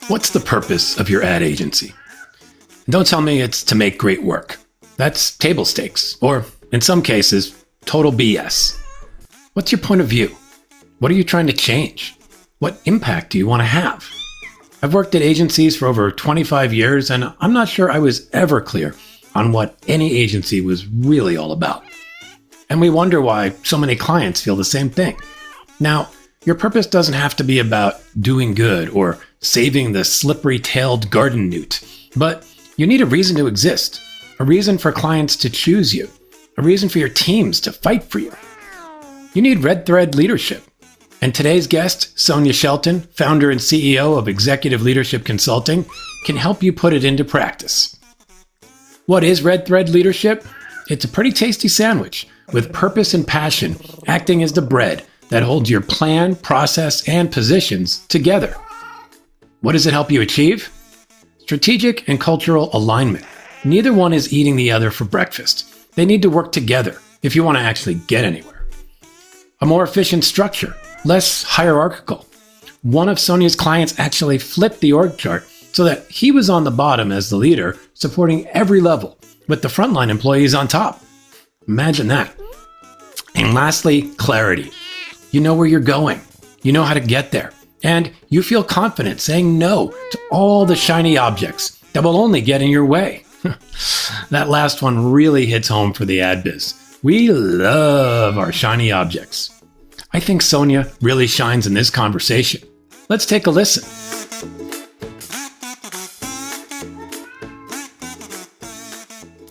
What's the purpose of your ad agency? Don't tell me it's to make great work. That's table stakes, or in some cases, total BS. What's your point of view? What are you trying to change? What impact do you want to have? I've worked at agencies for over 25 years, and I'm not sure I was ever clear on what any agency was really all about. And we wonder why so many clients feel the same thing. Now, your purpose doesn't have to be about doing good or saving the slippery-tailed garden newt, but you need a reason to exist, a reason for clients to choose you, a reason for your teams to fight for you. You need red thread leadership. And today's guest, Sonya Shelton, founder and CEO of Executive Leadership Consulting, can help you put it into practice. What is red thread leadership? It's a pretty tasty sandwich with purpose and passion acting as the bread that holds your plan, process, and positions together. What does it help you achieve? Strategic and cultural alignment. Neither one is eating the other for breakfast. They need to work together if you want to actually get anywhere. A more efficient structure, less hierarchical. One of Sonya's clients actually flipped the org chart so that he was on the bottom as the leader, supporting every level, with the frontline employees on top. Imagine that. And lastly, clarity. You know where you're going. You know how to get there. And you feel confident saying no to all the shiny objects that will only get in your way. That last one really hits home for the ad biz. We love our shiny objects. I think Sonya really shines in this conversation. Let's take a listen.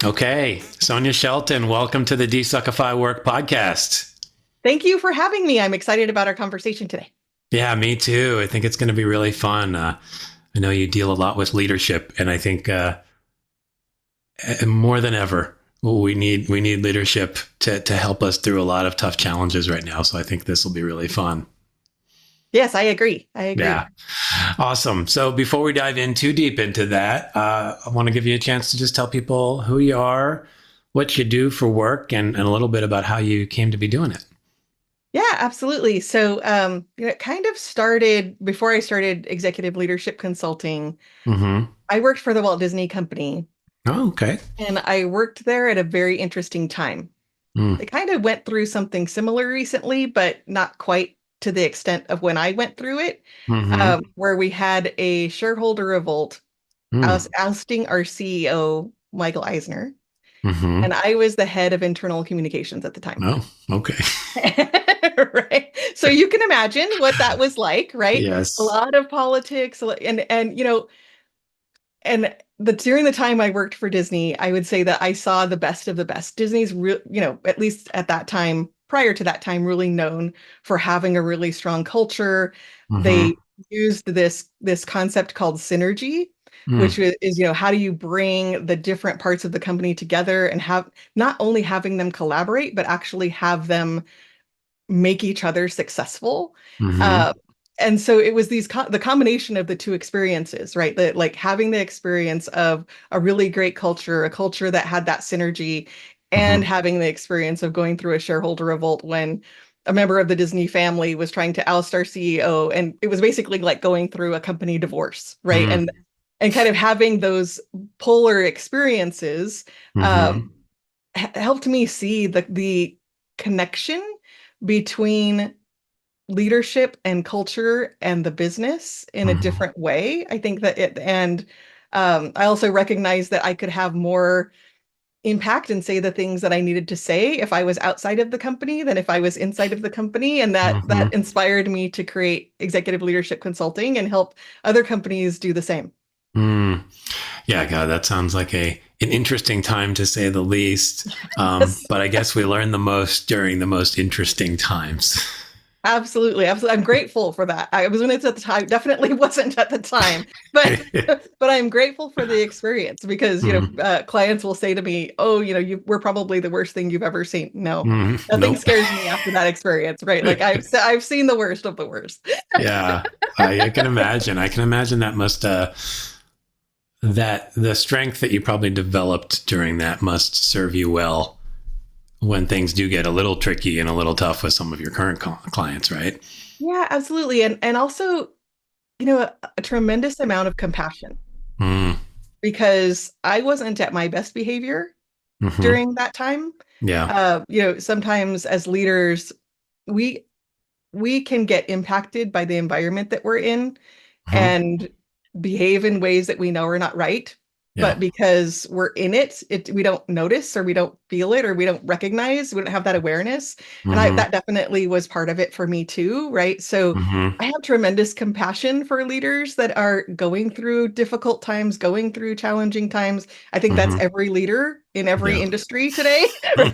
Okay, Sonya Shelton, welcome to the DesuckifyWork Podcast. Thank you for having me. I'm excited about our conversation today. Yeah, me too. I think it's going to be really fun. I know you deal a lot with leadership, and I think more than ever, we need leadership to help us through a lot of tough challenges right now. So I think this will be really fun. Yes, I agree. Yeah. Awesome. So before we dive in too deep into that, I want to give you a chance to just tell people who you are, what you do for work, and a little bit about how you came to be doing it. Yeah, absolutely. So, it kind of started before I started Executive Leadership Consulting. Mm-hmm. I worked for the Walt Disney Company. Oh, okay. And I worked there at a very interesting time. They kind of went through something similar recently, but not quite to the extent of when I went through it, where we had a shareholder revolt ousting our CEO, Michael Eisner. Mm-hmm. And I was the head of internal communications at the time. Oh, okay. Right. So you can imagine what that was like, right? Yes. A lot of politics and during the time I worked for Disney, I would say that I saw the best of the best. Disney's at least at that time, prior to that time, really known for having a really strong culture. Mm-hmm. They used this concept called synergy, which is, how do you bring the different parts of the company together and have not only having them collaborate, but actually have them make each other successful. Mm-hmm. And so it was the combination of the two experiences, right? That like having the experience of a really great culture, a culture that had that synergy, and having the experience of going through a shareholder revolt when a member of the Disney family was trying to oust our CEO. And it was basically like going through a company divorce, right? And kind of having those polar experiences helped me see the connection between leadership and culture and the business in a different way. I think that I also recognized that I could have more impact and say the things that I needed to say if I was outside of the company than if I was inside of the company. And that inspired me to create Executive Leadership Consulting and help other companies do the same. Yeah, God, that sounds like an interesting time to say the least. Yes. But I guess we learn the most during the most interesting times. Absolutely. I'm grateful for that. I was when it's at the time, definitely wasn't at the time, but I'm grateful for the experience because, clients will say to me, oh, we're probably the worst thing you've ever seen. No, nothing scares me after that experience, right? Like I've seen the worst of the worst. Yeah, I can imagine. I can imagine that must, that the strength that you probably developed during that must serve you well when things do get a little tricky and a little tough with some of your current clients, right? Yeah, absolutely. And also a tremendous amount of compassion, Mm. because I wasn't at my best behavior Hmm. during that time. Yeah. Sometimes as leaders, we we can get impacted by the environment that we're in Hmm. and behave in ways that we know are not right. Yeah. But because we're in it, we don't notice, or we don't feel it, or we don't recognize, we don't have that awareness. And Hmm. that definitely was part of it for me too, right? So Hmm. I have tremendous compassion for leaders that are going through difficult times, going through challenging times. I think that's Hmm. every leader in every Yeah. industry today.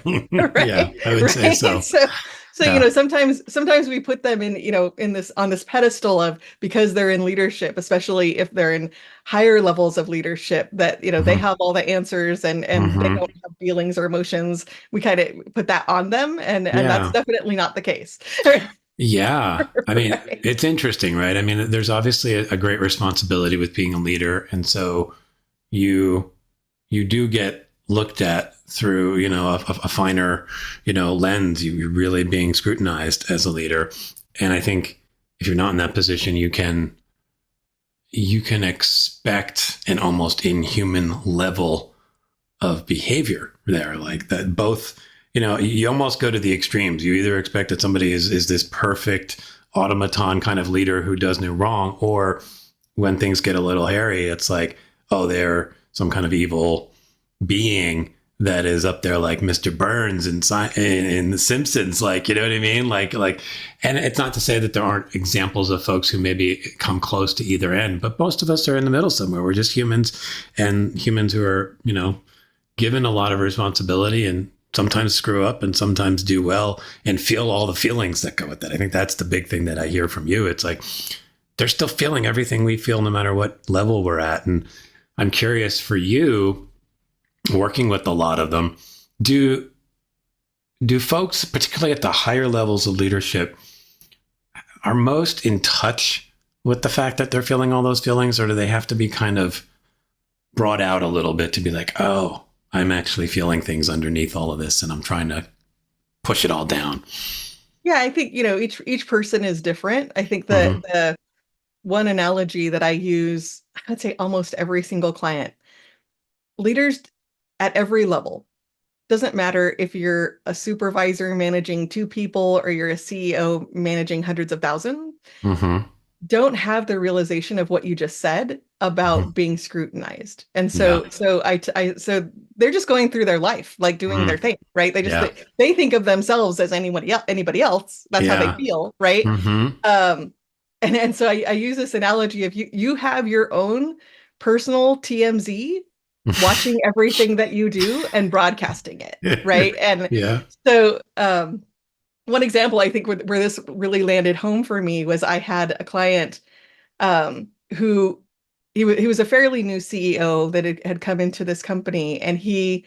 Yeah, Right? I would say Right. so. So, Yeah. sometimes we put them in, in this on this pedestal of, because they're in leadership, especially if they're in higher levels of leadership, that, they Hmm. have all the answers, and they Hmm. don't have feelings or emotions. We kind of put that on them, and that's Yeah. definitely not the case. Yeah. I mean, Right. it's interesting, right? I mean, there's obviously a great responsibility with being a leader. And so you you do get looked at through, a finer, lens. You're really being scrutinized as a leader. And I think if you're not in that position, you can expect an almost inhuman level of behavior there, like that. Both, you almost go to the extremes. You either expect that somebody is this perfect automaton kind of leader who does no wrong, or when things get a little hairy, it's like, oh, they're some kind of evil being that is up there like Mr. Burns in The Simpsons, like, you know what I mean? And it's not to say that there aren't examples of folks who maybe come close to either end, but most of us are in the middle somewhere. We're just humans, and humans who are, given a lot of responsibility and sometimes screw up and sometimes do well and feel all the feelings that go with that. I think that's the big thing that I hear from you. It's like they're still feeling everything we feel no matter what level we're at. And I'm curious for you, working with a lot of them, do folks, particularly at the higher levels of leadership, are most in touch with the fact that they're feeling all those feelings, or do they have to be kind of brought out a little bit to be like, oh, I'm actually feeling things underneath all of this and I'm trying to push it all down? Yeah, I think, each person is different. I think Mm-hmm. the one analogy that I use, I would say almost every single client, leaders at every level, doesn't matter if you're a supervisor managing two people or you're a CEO managing hundreds of thousands, Mm-hmm. don't have the realization of what you just said Mm-hmm. about being scrutinized. And Yeah. so they're just going through their life, like doing their Mm. thing, right? Yeah. They think of themselves as anybody else. That's how they Yeah. feel, right? Mm-hmm. Um, and so I use this analogy of, you have your own personal TMZ, watching everything that you do and broadcasting it, right? And Yeah. so one example, I think, where this really landed home for me was, I had a client, who, he was a fairly new CEO that had come into this company, and he,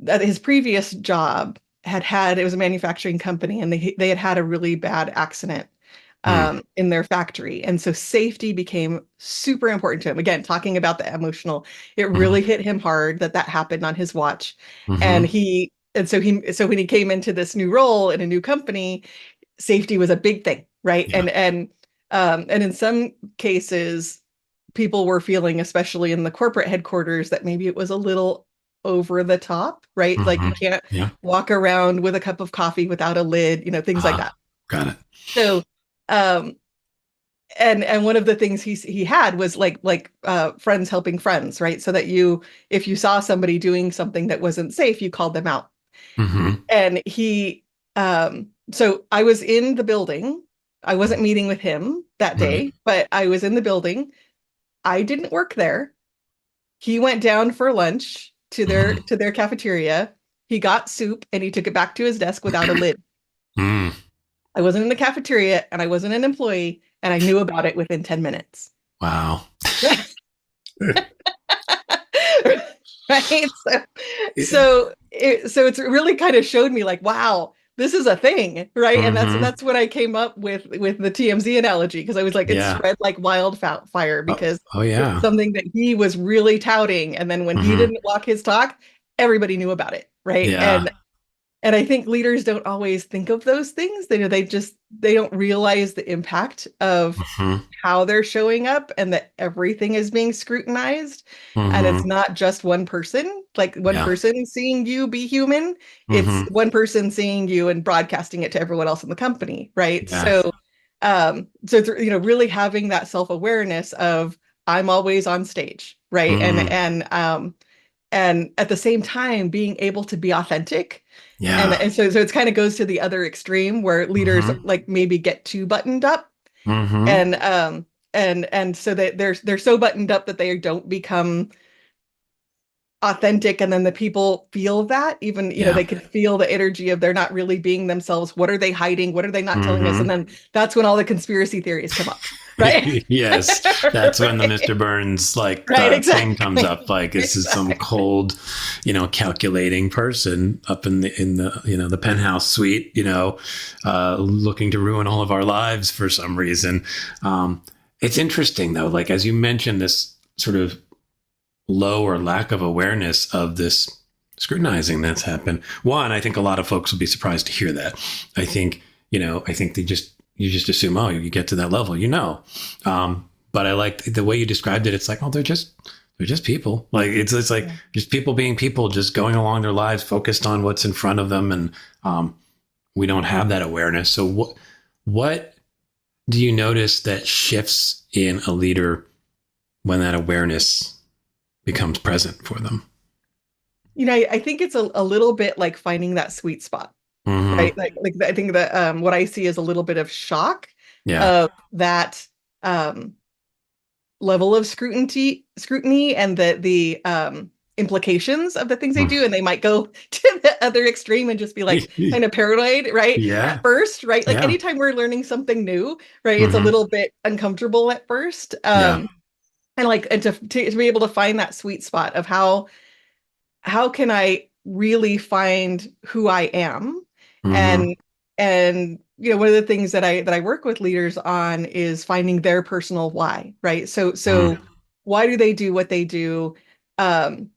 at his previous job, it was a manufacturing company, and they had had a really bad accident Mm. in their factory. And so safety became super important to him. Again, talking about the emotional, it Mm-hmm. really hit him hard that happened on his watch. Mm-hmm. And so when he came into this new role in a new company, safety was a big thing, right? Yeah. And in some cases, people were feeling, especially in the corporate headquarters, that maybe it was a little over the top, right? Like, Mm-hmm. you can't Yeah. walk around with a cup of coffee without a lid, things like that. Got it. So, um, and one of the things he had was friends helping friends, right? So that if you saw somebody doing something that wasn't safe, you called them out. Mm-hmm. And so I was in the building. I wasn't meeting with him that Right. day, but I was in the building. I didn't work there. He went down for lunch to their Mm-hmm. to their cafeteria. He got soup and he took it back to his desk without a lid. Mm. I wasn't in the cafeteria and I wasn't an employee, and I knew about it within 10 minutes. Wow. Right? Yeah. So it's really kind of showed me, like, wow, this is a thing, right? And Mm-hmm. that's when I came up with the TMZ analogy, because I was like, it Yeah. spread like wildfire, Oh, because oh it was yeah. something that he was really touting, and then when he Mm-hmm. didn't walk his talk, everybody knew about it, right? Yeah. And I think leaders don't always think of those things. They don't realize the impact of Mm-hmm. how they're showing up and that everything is being scrutinized. And it's Mm-hmm. not just one person, like one Yeah. person seeing you be human. It's Mm-hmm. one person seeing you and broadcasting it to everyone else in the company, right? Yeah. So it's, really having that self-awareness of I'm always on stage, right? Mm-hmm. And at the same time being able to be authentic. And, Yeah. and so it kind of goes to the other extreme where leaders Mm-hmm. like maybe get too buttoned up Mm-hmm. and so that they're so buttoned up that they don't become authentic, and then the people feel that, even Yeah. they can feel the energy of they're not really being themselves. What are they hiding? What are they not telling us? And Mm-hmm. then that's when all the conspiracy theories come up, right? Yes, that's when the Right, Mr. Burns right, thing comes exactly. up. Like this is some Exactly. cold, calculating person up in the the penthouse suite, looking to ruin all of our lives for some reason. It's interesting though, like as you mentioned, this sort of low or lack of awareness of this scrutinizing that's happened. One, I think a lot of folks will be surprised to hear that. I think, I think you just assume, oh, you get to that level, but I like the way you described it. It's like, oh, they're just people. Like it's like Yeah. just people being people, just going along their lives, focused on what's in front of them, and we don't have that awareness. So what do you notice that shifts in a leader when that awareness becomes present for them? I think it's a little bit like finding that sweet spot, right? Mm-hmm. Like I think that what I see is a little bit of shock Yeah. of that um, level of scrutiny, and the implications of the things they do, and they might go to the other extreme and just be like kind of paranoid, right? Yeah. At first, right? Like Yeah. anytime we're learning something new, right? It's a Mm-hmm. little bit uncomfortable at first. Yeah. And to be able to find that sweet spot of how can I really find who I am? Mm-hmm. And one of the things that I work with leaders on is finding their personal why, right? So Mm-hmm. why do they do what they do? Um,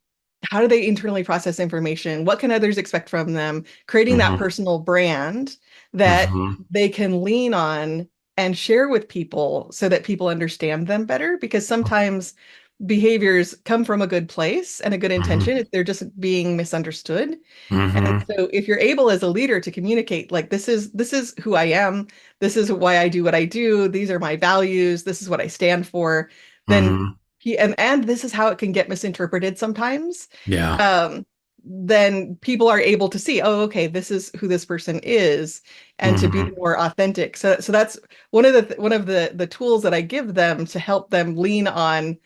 how do they internally process information? What can others expect from them? Creating that Mm-hmm. personal brand that Mm-hmm. they can lean on and share with people so that people understand them better, because sometimes behaviors come from a good place and a good Mm-hmm. intention. They're just being misunderstood. And Mm-hmm. so if you're able as a leader to communicate, like, this is who I am, this is why I do what I do, these are my values, this is what I stand for, then Mm-hmm. and this is how it can get misinterpreted sometimes. Yeah. Um, then people are able to see, oh, okay, this is who this person is, and to be Mm-hmm. more authentic. So that's one of the tools that I give them to help them lean on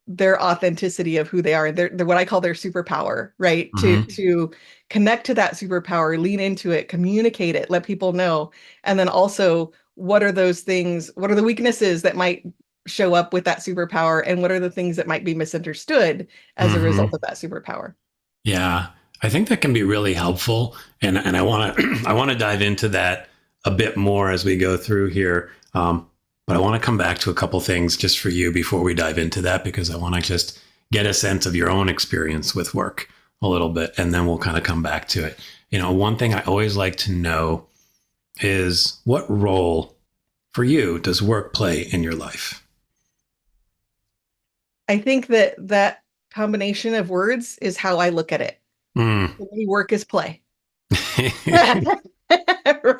their authenticity of who they are, and they're what I call their superpower, right? To Mm-hmm. to connect to that superpower, lean into it, communicate it, let people know. And then also, what are those things, what are the weaknesses that might show up with that superpower, and what are the things that might be misunderstood as a result Mm-hmm. of that superpower? Yeah. I think that can be really helpful. And I want to, I want to dive into that a bit more as we go through here. But I want to come back to a couple things just for you before we dive into that, because I want to just get a sense of your own experience with work a little bit, and then we'll kind of come back to it. One thing I always like to know is what role for you does work play in your life? I think that combination of words is how I look at it. Mm. For me, work is play.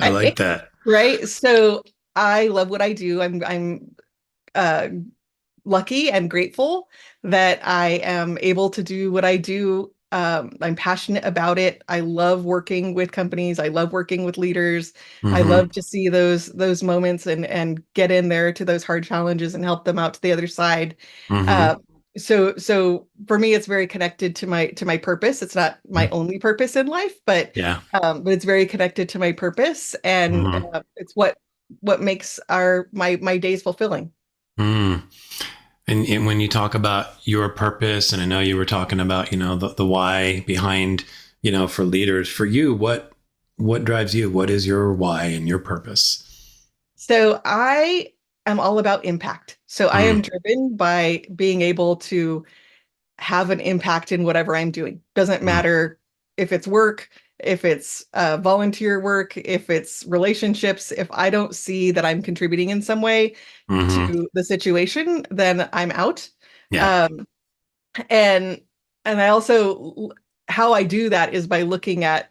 I like Right? that. Right. So I love what I do. I'm uh, lucky and grateful that I am able to do what I do. I'm passionate about it. I love working with companies. I love working with leaders. I Mm-hmm. love to see those moments and get in there to those hard challenges and help them out to the other side. Mm-hmm. Uh, so for me, it's very connected to my purpose. It's not my only purpose in life, but Yeah. but it's very connected to my purpose, and Mm-hmm. it's what makes my days fulfilling. Mm. And when you talk about your purpose, and I know you were talking about, the why behind, for leaders, for you, what drives you? What is your why and your purpose? So I am all about impact. So I am Mm, driven by being able to have an impact in whatever I'm doing. Doesn't mm, matter if it's work, if it's volunteer work, if it's relationships, if I don't see that I'm contributing in some way Mm-hmm. to the situation, then I'm out. Yeah. Um, and and I also, how I do that is by looking at,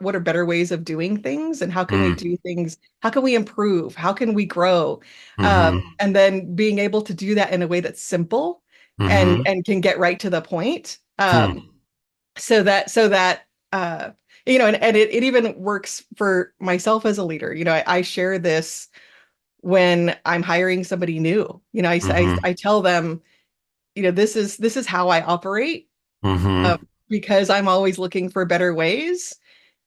what are better ways of doing things, and how can we Mm. do things? How can we improve? How can we grow? Mm-hmm. And then being able to do that in a way that's simple and Mm-hmm. can get right to the point. Hmm. So that and it even works for myself as a leader. I share this when I'm hiring somebody new. Mm-hmm. I tell them, this is how I operate, Mm-hmm. um, because I'm always looking for better ways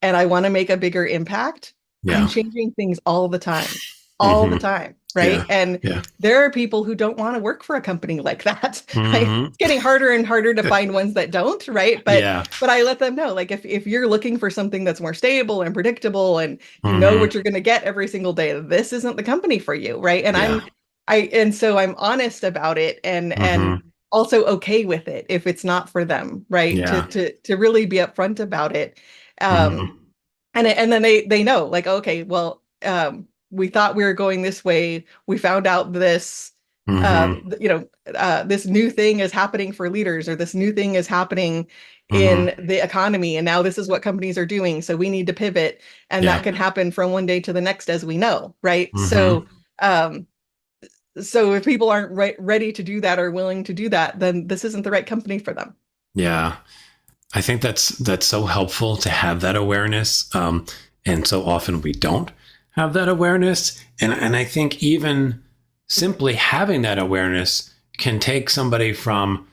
and I want to make a bigger impact. I'm Yeah. changing things all the Mm-hmm. time, Yeah. right? And Yeah. there are people who don't want to work for a company like that. Mm-hmm. It's getting harder and harder to find ones that don't, right? But Yeah. but I let them know, like, if you're looking for something that's more stable and predictable and you know Mm-hmm. what you're going to get every single day, this isn't the company for you, right? And Yeah. so I'm honest about it, and Mm-hmm. also okay with it if it's not for them, right? To Yeah. to really be upfront about it. Um, Mm-hmm. and then they know, like, okay, well, we thought we were going this way. We found out this, Mm-hmm. this new thing is happening for leaders, or this new thing is happening in Mm-hmm. the economy, and now this is what companies are doing. So we need to pivot, and Yeah. that can happen from one day to the next, as we know, right? Mm-hmm. Um, so if people aren't ready to do that or willing to do that, then this isn't the right company for them. Yeah. I think that's so helpful to have that awareness. And so often we don't have that awareness. And I think even simply having that awareness can take somebody from,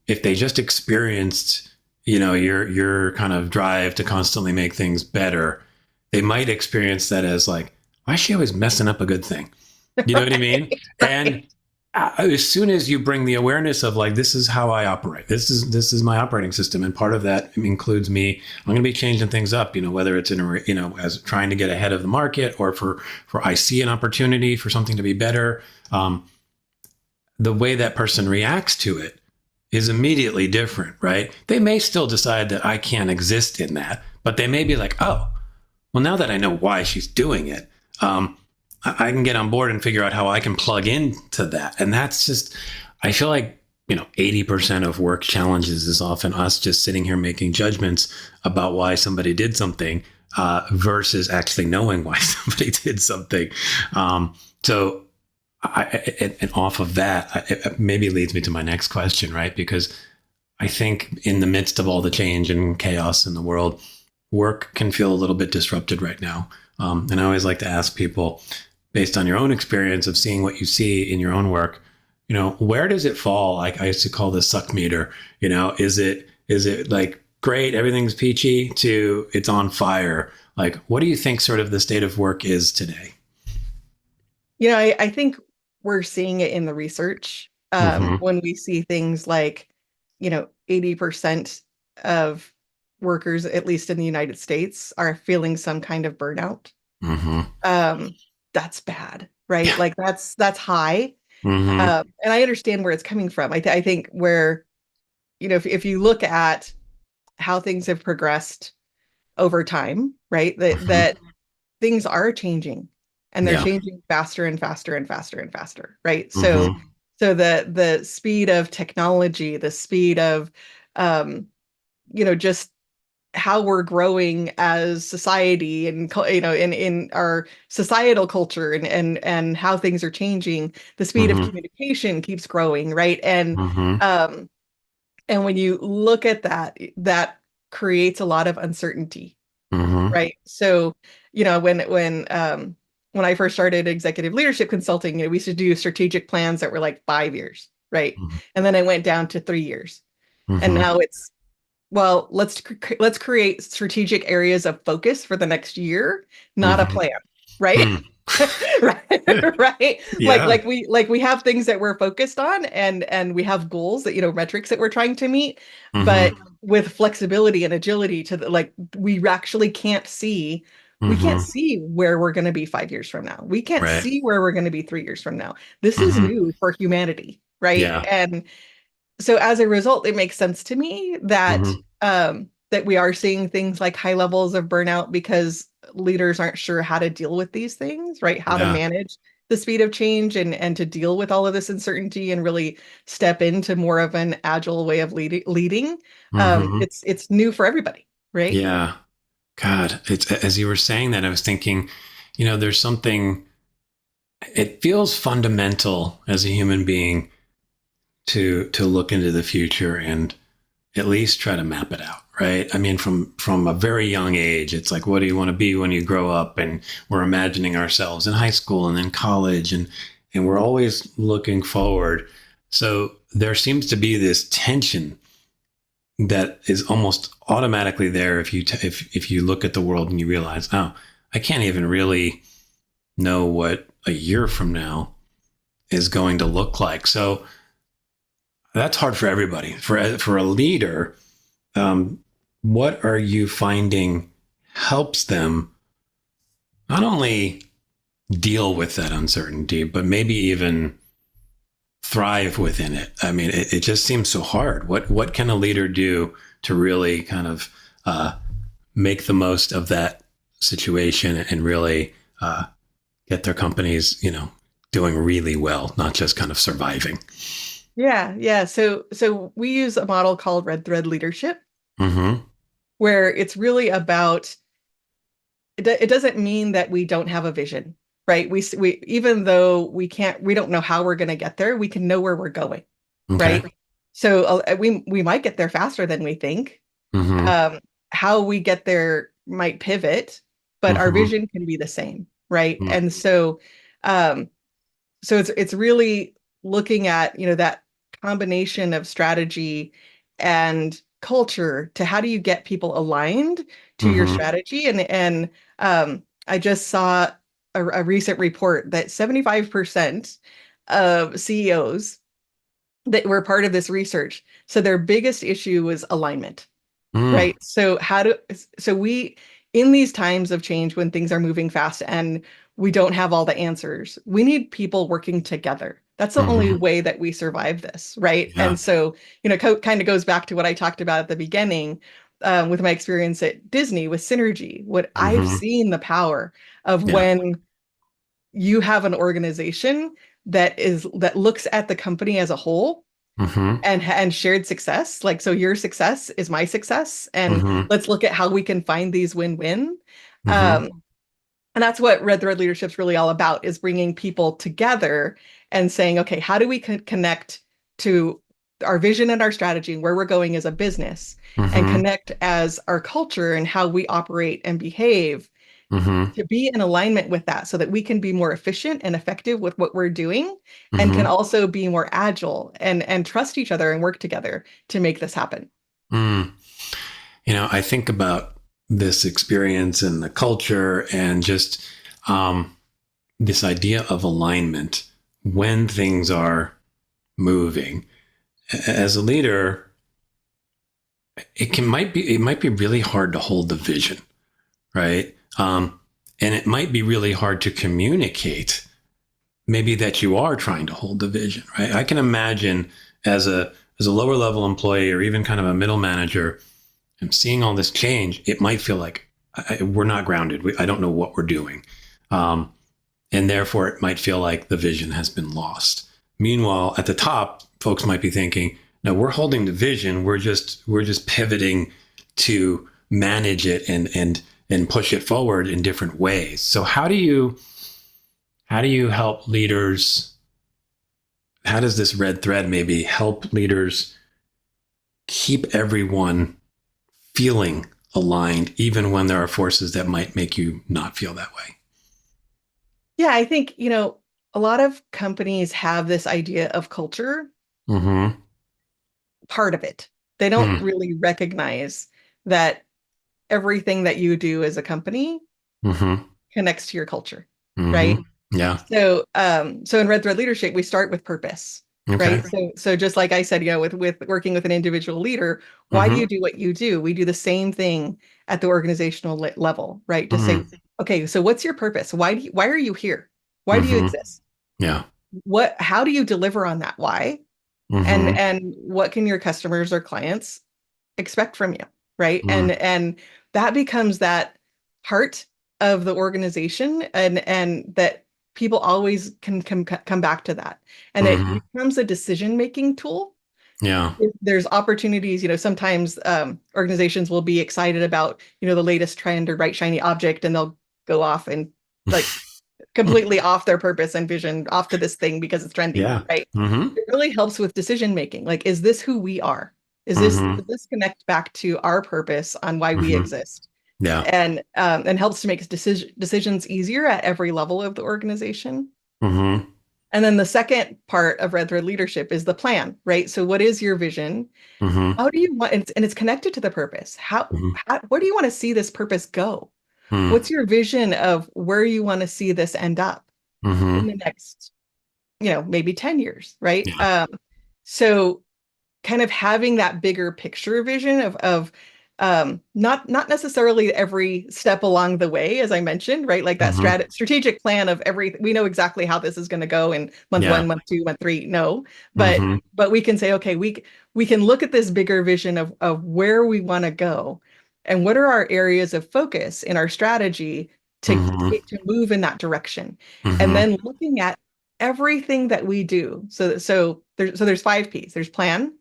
if they just experienced, your kind of drive to constantly make things better, they might experience that as like, why is she always messing up a good thing? You know what I mean? And Right. as soon as you bring the awareness of like, this is how I operate, this is my operating system, and part of that includes me, I'm going to be changing things up, whether it's in a, as trying to get ahead of the market, or for I see an opportunity for something to be better. The way that person reacts to it is immediately different, right? They may still decide that I can't exist in that, but they may be like, oh, well, now that I know why she's doing it, I can get on board and figure out how I can plug into that. And that's just, I feel like, 80% of work challenges is often us just sitting here making judgments about why somebody did something, versus actually knowing why somebody did something. So and off of that, it maybe leads me to my next question, right? Because I think in the midst of all the change and chaos in the world, work can feel a little bit disrupted right now. And I always like to ask people, based on your own experience of seeing what you see in your own work, where does it fall? Like I used to call this suck meter. Is it like great, everything's peachy, to it's on fire? Like, what do you think sort of the state of work is today? I think we're seeing it in the research, Mm-hmm. when we see things like, 80% of workers, at least in the United States, are feeling some kind of burnout. Mm-hmm. Um, that's bad, right? Yeah. Like that's high. Mm-hmm. And I understand where it's coming from. I think where, if you look at how things have progressed over time, right? That Mm-hmm. things are changing, and they're Yeah. changing faster and faster and faster and faster, right? So Mm-hmm. so the speed of technology, the speed of, um, just how we're growing as society, and in our societal culture, and how things are changing, the speed of Mm-hmm. communication keeps growing, right? Mm-hmm. Um and when you look at that, that creates a lot of uncertainty, Mm-hmm. right? So, when I first started executive leadership consulting, we used to do strategic plans that were like 5 years, right? And then it went down to 3 years. And Mm-hmm. now it's, well, let's create strategic areas of focus for the next year, not a Mm-hmm. plan, right? Mm. Right, right. Like Yeah. we have things that we're focused on, and we have goals that, metrics that we're trying to meet, but Mm-hmm. with flexibility and agility to like, we actually can't Mm-hmm. see where we're going to be 5 years from now. We can't Right. see where we're going to be 3 years from now. This is Mm-hmm. new for humanity, right? Yeah. And so as a result, it makes sense to me that, Mm-hmm. that we are seeing things like high levels of burnout because leaders aren't sure how to deal with these things, right? How to Yeah. manage the speed of change and to deal with all of this uncertainty and really step into more of an agile way of leading. Hmm. It's new for everybody, right? Yeah. God, it's as you were saying that, I was thinking, there's something, it feels fundamental as a human being to look into the future and at least try to map it out, right? I mean, from a very young age, it's like, what do you want to be when you grow up? And we're imagining ourselves in high school and then college, and we're always looking forward. So there seems to be this tension that is almost automatically there if you look at the world and you realize, oh, I can't even really know what a year from now is going to look like. So that's hard for everybody. For a leader, what are you finding helps them not only deal with that uncertainty, but maybe even thrive within it? I mean, it just seems so hard. What can a leader do to really kind of make the most of that situation and really get their companies, doing really well, not just kind of surviving? Yeah. So we use a model called Red Thread Leadership, Mm-hmm. where it's really about it doesn't mean that we don't have a vision, right? We even though we don't know how we're going to get there, we can know where we're going, Okay. right? So we might get there faster than we think. Mm-hmm. Um, how we get there might pivot, but our Mm-hmm. vision can be the same, right? Mm-hmm. And um, so it's really looking at, that combination of strategy and culture to how do you get people aligned to your Mm-hmm. strategy. I just saw a recent report that 75% of CEOs that were part of this research, so their biggest issue was alignment, Mm. right? So we, in these times of change when things are moving fast and we don't have all the answers, we need people working together. That's the only Mm-hmm. way that we survive this, right? Yeah. And so, kind of goes back to what I talked about at the beginning, with my experience at Disney with synergy. What I've Mm-hmm. seen the power of Yeah. when you have an organization that looks at the company as a whole Mm-hmm. and shared success. Like, so your success is my success, and Mm-hmm. let's look at how we can find these win-win. Mm-hmm. Um, and that's what Red Thread Leadership is really all about, is bringing people together and saying, okay, how do we connect to our vision and our strategy and where we're going as a business, and Mm-hmm. connect as our culture and how we operate and behave Mm-hmm. to be in alignment with that, so that we can be more efficient and effective with what we're doing, and can Mm-hmm. also be more agile and trust each other and work together to make this happen. Mm. I think about this experience and the culture and just this idea of alignment when things are moving. As a leader, it might be really hard to hold the vision, right? And it might be really hard to communicate maybe that you are trying to hold the vision, right? I can imagine as a lower level employee or even kind of a middle manager, and seeing all this change, it might feel like we're not grounded. I don't know what we're doing. Um, and therefore it might feel like the vision has been lost. Meanwhile, at the top, folks might be thinking, no, we're holding the vision. We're just pivoting to manage it and push it forward in different ways. So how do you help leaders? How does this red thread maybe help leaders keep everyone feeling aligned, even when there are forces that might make you not feel that way? Yeah, I think, a lot of companies have this idea of culture Mm-hmm. part of it. They don't Mm. really recognize that everything that you do as a company Mm-hmm. connects to your culture, right? Mm-hmm. Yeah. So in Red Thread Leadership, we start with purpose, Okay. right? So just like I said, with working with an individual leader, why do Mm-hmm. you do what you do? We do the same thing at the organizational level, right? To say, Mm-hmm. okay, so what's your purpose? Why are you here? Why do you Mm-hmm. exist? Yeah. How do you deliver on that why? And Mm-hmm. and what can your customers or clients expect from you? right? And that becomes that heart of the organization, and that people always can come back to that. And it becomes a decision-making tool. Yeah. There's opportunities, sometimes organizations will be excited about, the latest trend or bright shiny object, and they'll go off and like completely off their purpose and vision, off to this thing because it's trendy, Yeah. right? It really helps with decision making. Like, is this who we are? Does this connect back to our purpose on why we exist? Yeah. And helps to make decisions easier at every level of the organization. And then the second part of Red Thread leadership is the plan, right? So what is your vision? How do you want, and it's connected to the purpose. Where do you want to see this purpose go? What's your vision of where you want to see this end up in the next, maybe 10 years, right? Yeah. So kind of having that bigger picture vision of not necessarily every step along the way, as I mentioned, right? Like that strategic plan of we know exactly how this is going to go in month 1, month 2, month 3. No, but we can say, okay, we can look at this bigger vision of where we want to go, and what are our areas of focus in our strategy to move in that direction, and then looking at everything that we do. So there's 5 P's. There's plan.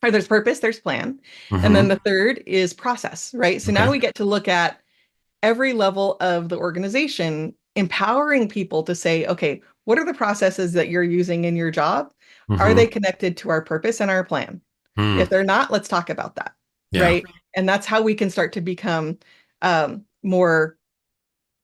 Or there's purpose, there's plan. And then the third is process, right? So now we get to look at every level of the organization, empowering people to say, okay, what are the processes that you're using in your job? Are they connected to our purpose and our plan? If they're not, let's talk about that, right? And that's how we can start to become more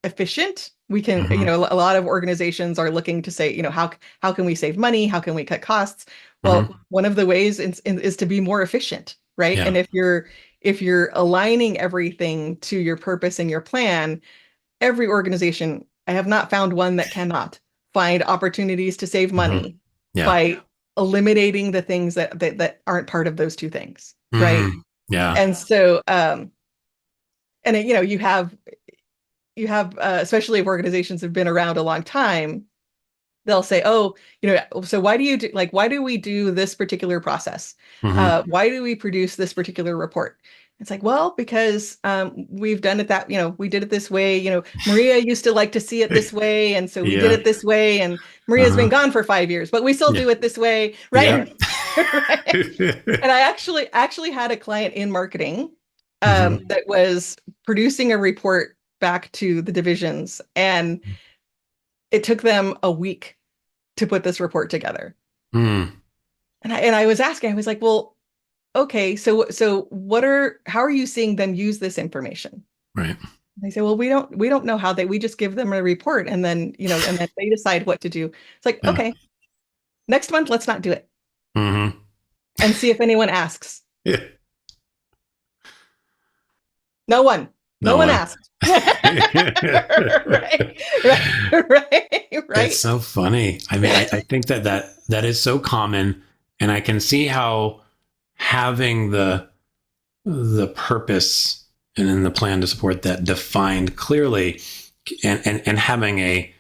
efficient. We can, a lot of organizations are looking to say, how can we save money? How can we cut costs? Well, one of the ways is to be more efficient, right? And if you're aligning everything to your purpose and your plan, every organization, I have not found one that cannot find opportunities to save money by eliminating the things that aren't part of those 2 things, right? Yeah. And so, you have especially if organizations have been around a long time, they'll say, oh, so why do we do this particular process? Why do we produce this particular report? It's like, well, because we've done it we did it this way. Maria used to like to see it this way. And so we did it this way. And Maria's been gone for 5 years, but we still do it this way. Right. Right? And I actually had a client in marketing that was producing a report back to the divisions, and it took them a week to put this report together. And I was asking, I was like, well, okay, so how are you seeing them use this information? Right. And they say, well, we don't know how we just give them a report, and then, and then they decide what to do. It's like, okay, next month, let's not do it. And see if anyone asks. No one asked. Right. It's so funny. I mean, I think that is so common, and I can see how having the purpose and then the plan to support that defined clearly, and having a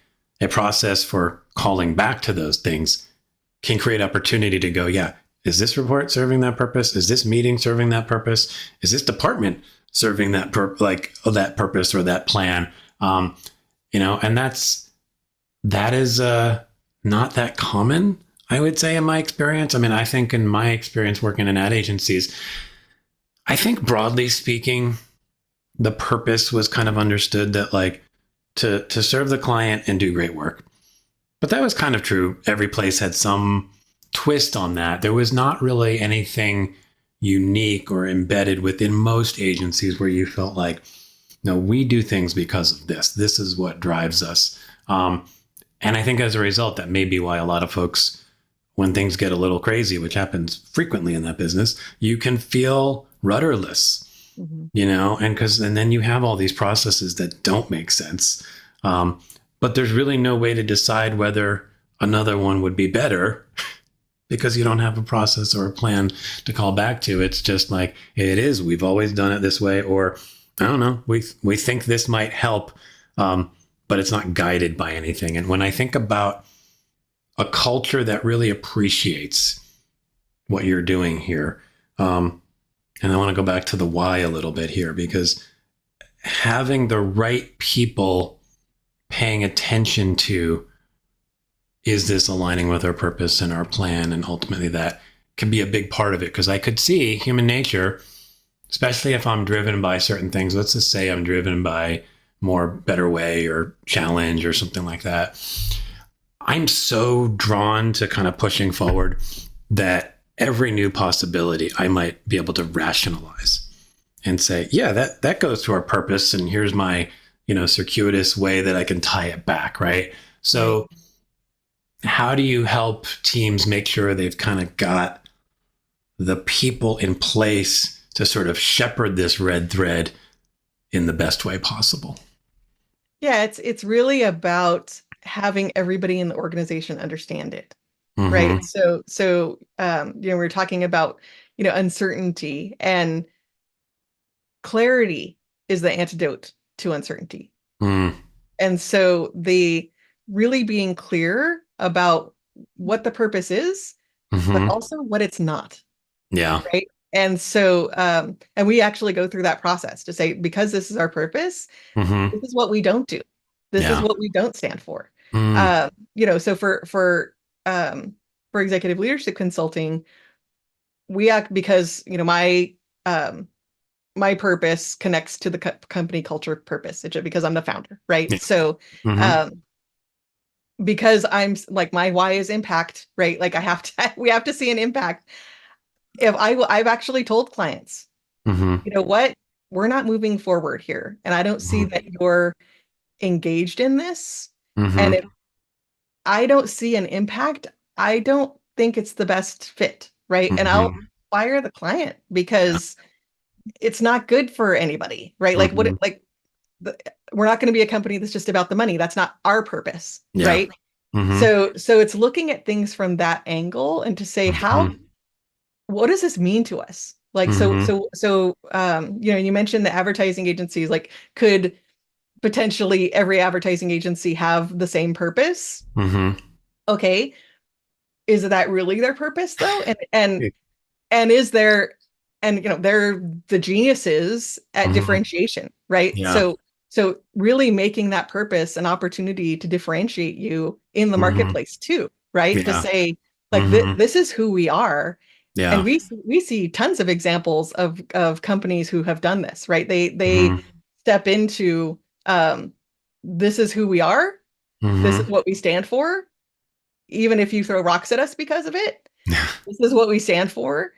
process for calling back to those things can create opportunity to go, yeah, is this report serving that purpose? Is this meeting serving that purpose? Is this department serving that that purpose or that plan? And that is not that common, I would say, in my experience. I mean, I think in my experience working in ad agencies, I think broadly speaking, the purpose was kind of understood that like to serve the client and do great work. But that was kind of true. Every place had some twist on that. There was not really anything unique or embedded within most agencies where you felt like, no, we do things because of this. This is what drives us. And I think as a result, that may be why a lot of folks, when things get a little crazy, which happens frequently in that business, you can feel rudderless, and then you have all these processes that don't make sense. But there's really no way to decide whether another one would be better because you don't have a process or a plan to call back to. It's just like, it is, we've always done it this way, or I don't know, we think this might help, but it's not guided by anything. And when I think about a culture that really appreciates what you're doing here, And I want to go back to the why a little bit here, because having the right people paying attention to, is this aligning with our purpose and our plan? And ultimately that can be a big part of it, because I could see human nature, especially if I'm driven by certain things. Let's just say I'm driven by more better way or challenge or something like that. I'm so drawn to kind of pushing forward that every new possibility I might be able to rationalize and say, yeah, that goes to our purpose. And here's my, circuitous way that I can tie it back. Right. So how do you help teams make sure they've kind of got the people in place to sort of shepherd this red thread in the best way possible? Yeah, it's really about having everybody in the organization understand it, right? So we're talking about uncertainty, and clarity is the antidote to uncertainty. And so the really being clear about what the purpose is, but also what it's not. Yeah. Right. And so, and we actually go through that process to say, because this is our purpose, this is what we don't do. This is what we don't stand for. So for executive leadership consulting, we act because, my purpose connects to the company culture purpose, because I'm the founder. Right. Yeah. So, because I'm like, my why is impact, right? Like we have to see an impact. I've actually told clients, you know what, we're not moving forward here. And I don't see that you're engaged in this. And if I don't see an impact, I don't think it's the best fit. Right. And I'll fire the client because it's not good for anybody. Right. Like we're not going to be a company that's just about the money. That's not our purpose. Yeah. Right. So it's looking at things from that angle and to say, what does this mean to us? Like, so you mentioned the advertising agencies, like, could potentially every advertising agency have the same purpose? Okay. Is that really their purpose though? And is there, and they're the geniuses at differentiation, right? Yeah. So really making that purpose an opportunity to differentiate you in the marketplace too, right? Yeah. To say, like, this is who we are. Yeah. And we see tons of examples of companies who have done this, right? They step into, this is who we are. This is what we stand for. Even if you throw rocks at us because of it, this is what we stand for.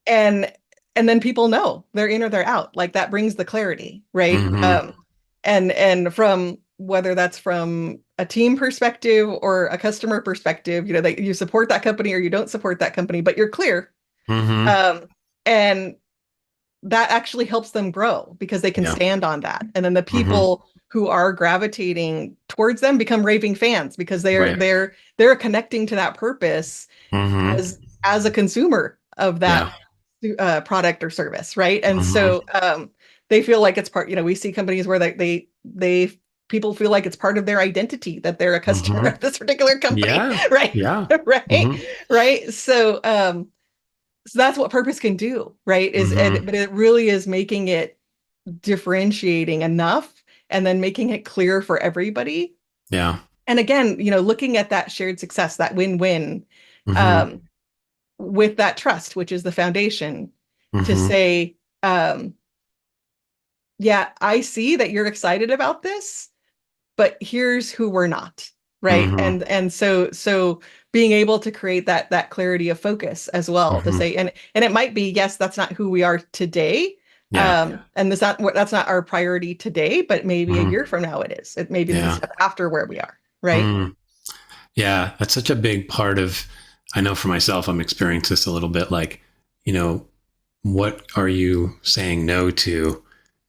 And then people know they're in or they're out. Like, that brings the clarity, right? And from whether that's from a team perspective or a customer perspective, that you support that company or you don't support that company, but you're clear. And that actually helps them grow because they can stand on that. And then the people who are gravitating towards them become raving fans because they're connecting to that purpose as a consumer of that product or service, right? And so they feel like it's part. We see companies where people feel like it's part of their identity that they're a customer of this particular company, right? Yeah, right. So that's what purpose can do, right? But it really is making it differentiating enough, and then making it clear for everybody. Yeah. And again, looking at that shared success, that win-win, with that trust, which is the foundation, to say, I see that you're excited about this, but here's who we're not, right? And so being able to create that clarity of focus as well, to say, and it might be, yes, that's not who we are today. And that's not our priority today, but maybe a year from now it is. It may be the step after where we are, right? Yeah, that's such a big part of, I know for myself, I'm experiencing this a little bit, like, what are you saying no to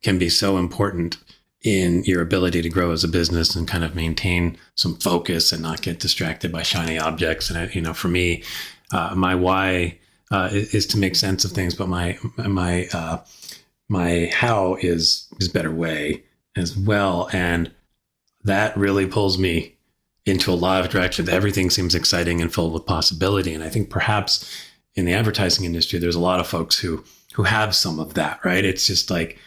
can be so important in your ability to grow as a business and kind of maintain some focus and not get distracted by shiny objects. And, for me, my why is to make sense of things, but my how is better way as well. And that really pulls me into a lot of directions. Everything seems exciting and filled with possibility. And I think perhaps in the advertising industry, there's a lot of folks who who have some of that, right? It's just like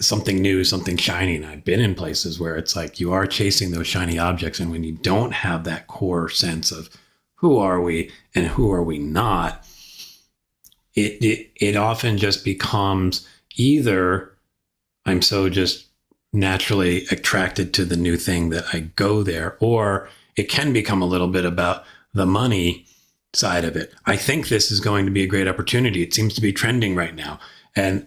something new, something shiny. And I've been in places where it's like you are chasing those shiny objects. And when you don't have that core sense of who are we and who are we not, it often just becomes either I'm so just naturally attracted to the new thing that I go there, or it can become a little bit about the money side of it. I think this is going to be a great opportunity. It seems to be trending right now. And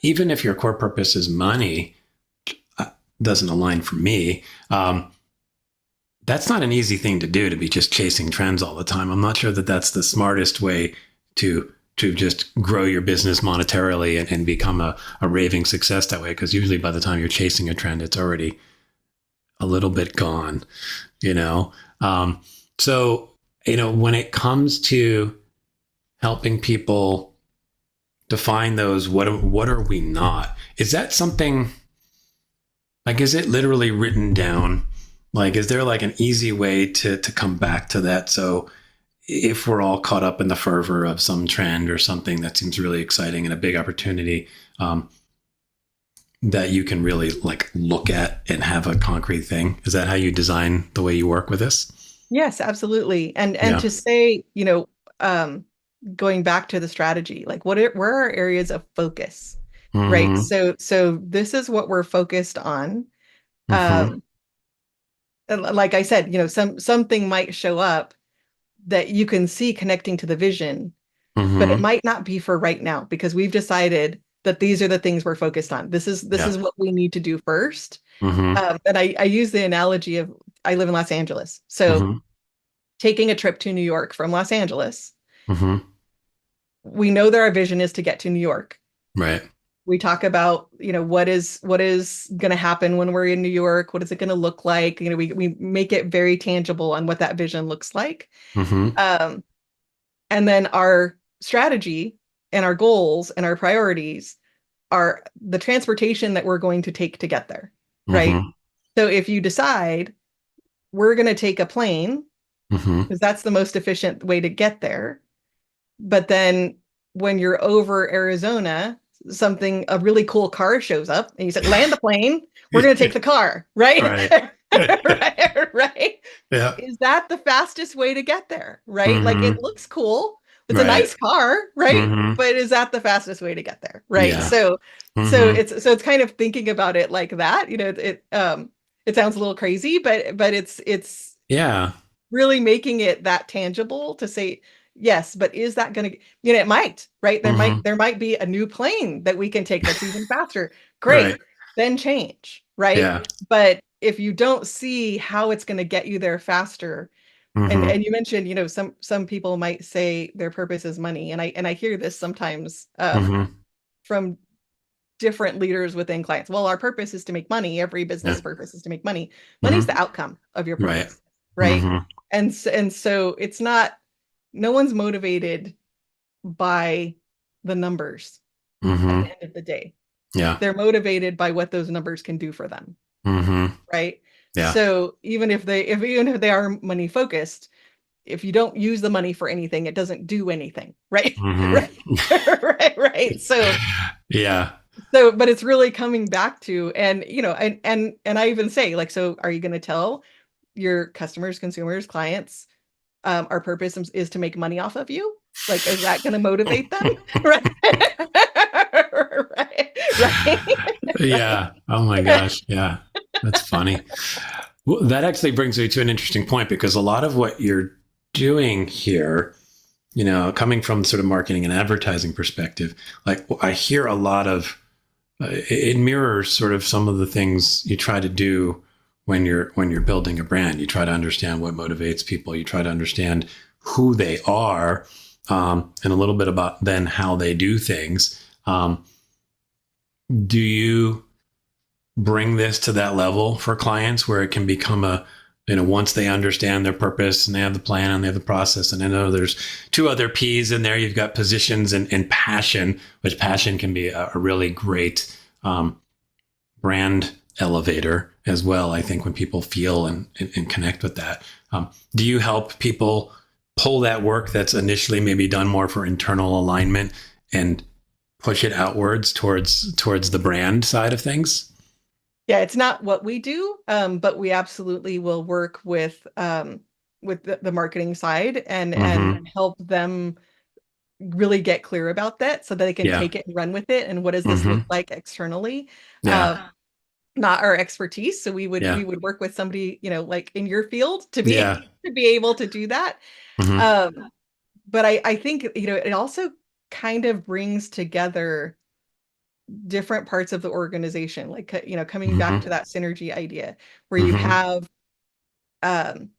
even if your core purpose is money, doesn't align for me. That's not an easy thing to do, to be just chasing trends all the time. I'm not sure that that's the smartest way to just grow your business monetarily and become a raving success that way. Because usually by the time you're chasing a trend, it's already a little bit gone, you know? So, you know, when it comes to helping people define those, what are we not? Is that something, like, is it literally written down? Like, is there like an easy way to come back to that? So if we're all caught up in the fervor of some trend or something that seems really exciting and a big opportunity, that you can really like look at and have a concrete thing. Is that how you design the way you work with this? Yes, absolutely. And to say, you know, going back to the strategy, like where are areas of focus, right? So this is what we're focused on. And like I said, you know, something might show up that you can see connecting to the vision, but it might not be for right now, because we've decided that these are the things we're focused on. This is what we need to do first. And I use the analogy of, I live in Los Angeles. So taking a trip to New York from Los Angeles, we know that our vision is to get to New York. Right. We talk about, you know, what is going to happen when we're in New York? What is it going to look like? You know, we make it very tangible on what that vision looks like. And then our strategy and our goals and our priorities are the transportation that we're going to take to get there. Right. So if you decide we're going to take a plane, because that's the most efficient way to get there. But then when you're over Arizona, a really cool car shows up and you said, land the plane, we're going to take the car, right? Right. Yeah. Is that the fastest way to get there? Right. Like, it looks cool. It's a nice car, right? But is that the fastest way to get there? Right. Yeah. So it's kind of thinking about it like that. You know, it sounds a little crazy, but it's really making it that tangible to say, yes, but is that going to, you know, it might, right? There might be a new plane that we can take that's even faster. Great. Then change. Right. Yeah. But if you don't see how it's going to get you there faster, and you mentioned, you know, some people might say their purpose is money. And I hear this sometimes from different leaders within clients. Well, our purpose is to make money. Every business purpose is to make money. Money's the outcome of your purpose. Right. And so it's not, no one's motivated by the numbers at the end of the day. Yeah. They're motivated by what those numbers can do for them. Right. Yeah. So even if they are money focused, if you don't use the money for anything, it doesn't do anything. Right. Right. So, yeah. So, but it's really coming back to, and, you know, and I even say, like, so are you going to tell your customers, consumers, clients, our purpose is to make money off of you? Like, is that going to motivate them? Right. Yeah. Oh my gosh. Yeah. That's funny. Well, that actually brings me to an interesting point, because a lot of what you're doing here, you know, coming from sort of marketing and advertising perspective, like I hear a lot of, it mirrors sort of some of the things you try to do when you're building a brand. You try to understand what motivates people. You try to understand who they are, and a little bit about then how they do things. Do you bring this to that level for clients where it can become a, you know, once they understand their purpose and they have the plan and they have the process, and I know there's two other P's in there. You've got positions and passion, which passion can be a really great brand elevator as well. I think when people feel and connect with that, do you help people pull that work that's initially maybe done more for internal alignment and push it outwards towards the brand side of things. Yeah, it's not what we do, but we absolutely will work with the marketing side and help them really get clear about that so that they can Yeah. take it and run with it. And what does this look like externally? Yeah. Not our expertise. So we Yeah. would work with somebody, like in your field to be Yeah. to be able to do that. But I think, it also kind of brings together different parts of the organization, like, coming back to that synergy idea where you have,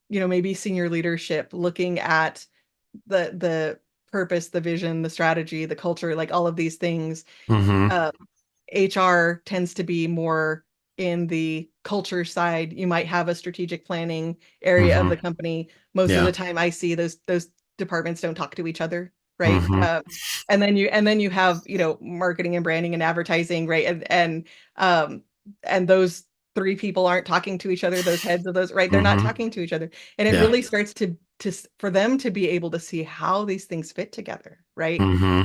maybe senior leadership looking at the purpose, the vision, the strategy, the culture, like all of these things. HR tends to be more in the culture side. You might have a strategic planning area of the company. Most of the time I see those departments don't talk to each other, right? And then you have, marketing and branding and advertising, right? And those three people aren't talking to each other, those heads of those, right? They're not talking to each other. And it really starts to for them to be able to see how these things fit together, right?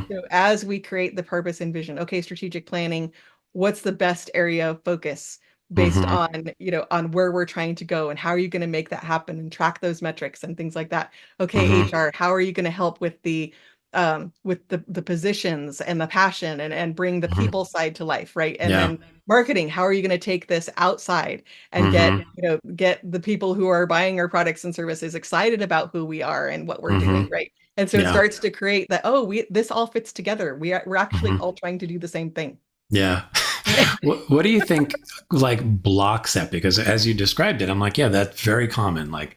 So as we create the purpose and vision, okay, strategic planning, what's the best area of focus based on, on where we're trying to go and how are you going to make that happen and track those metrics and things like that. Okay, HR, how are you going to help with the positions and the passion and bring the people side to life, right? And then marketing, how are you going to take this outside and get the people who are buying our products and services excited about who we are and what we're doing, right? And so it starts to create that, this all fits together. We're actually all trying to do the same thing. Yeah. What do you think like blocks that? Because as you described it, I'm like, yeah, that's very common. Like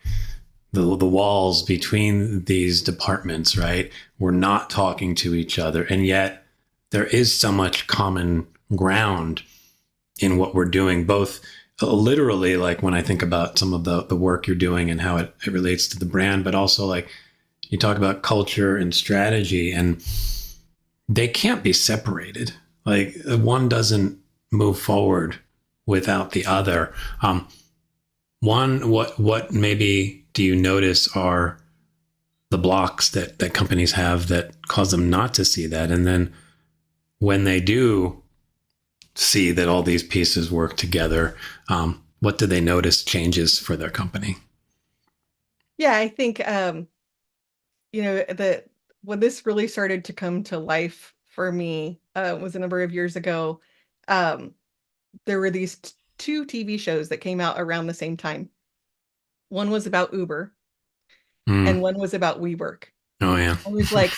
the walls between these departments, right? We're not talking to each other. And yet there is so much common ground in what we're doing, both literally, like when I think about some of the work you're doing and how it relates to the brand, but also like you talk about culture and strategy, and they can't be separated. Like one doesn't move forward without the other. What maybe do you notice are the blocks that companies have that cause them not to see that? And then when they do see that all these pieces work together, what do they notice changes for their company? Yeah, I think, when this really started to come to life for me was a number of years ago. There were these two TV shows that came out around the same time. One was about Uber and one was about WeWork. Oh, yeah. I was like,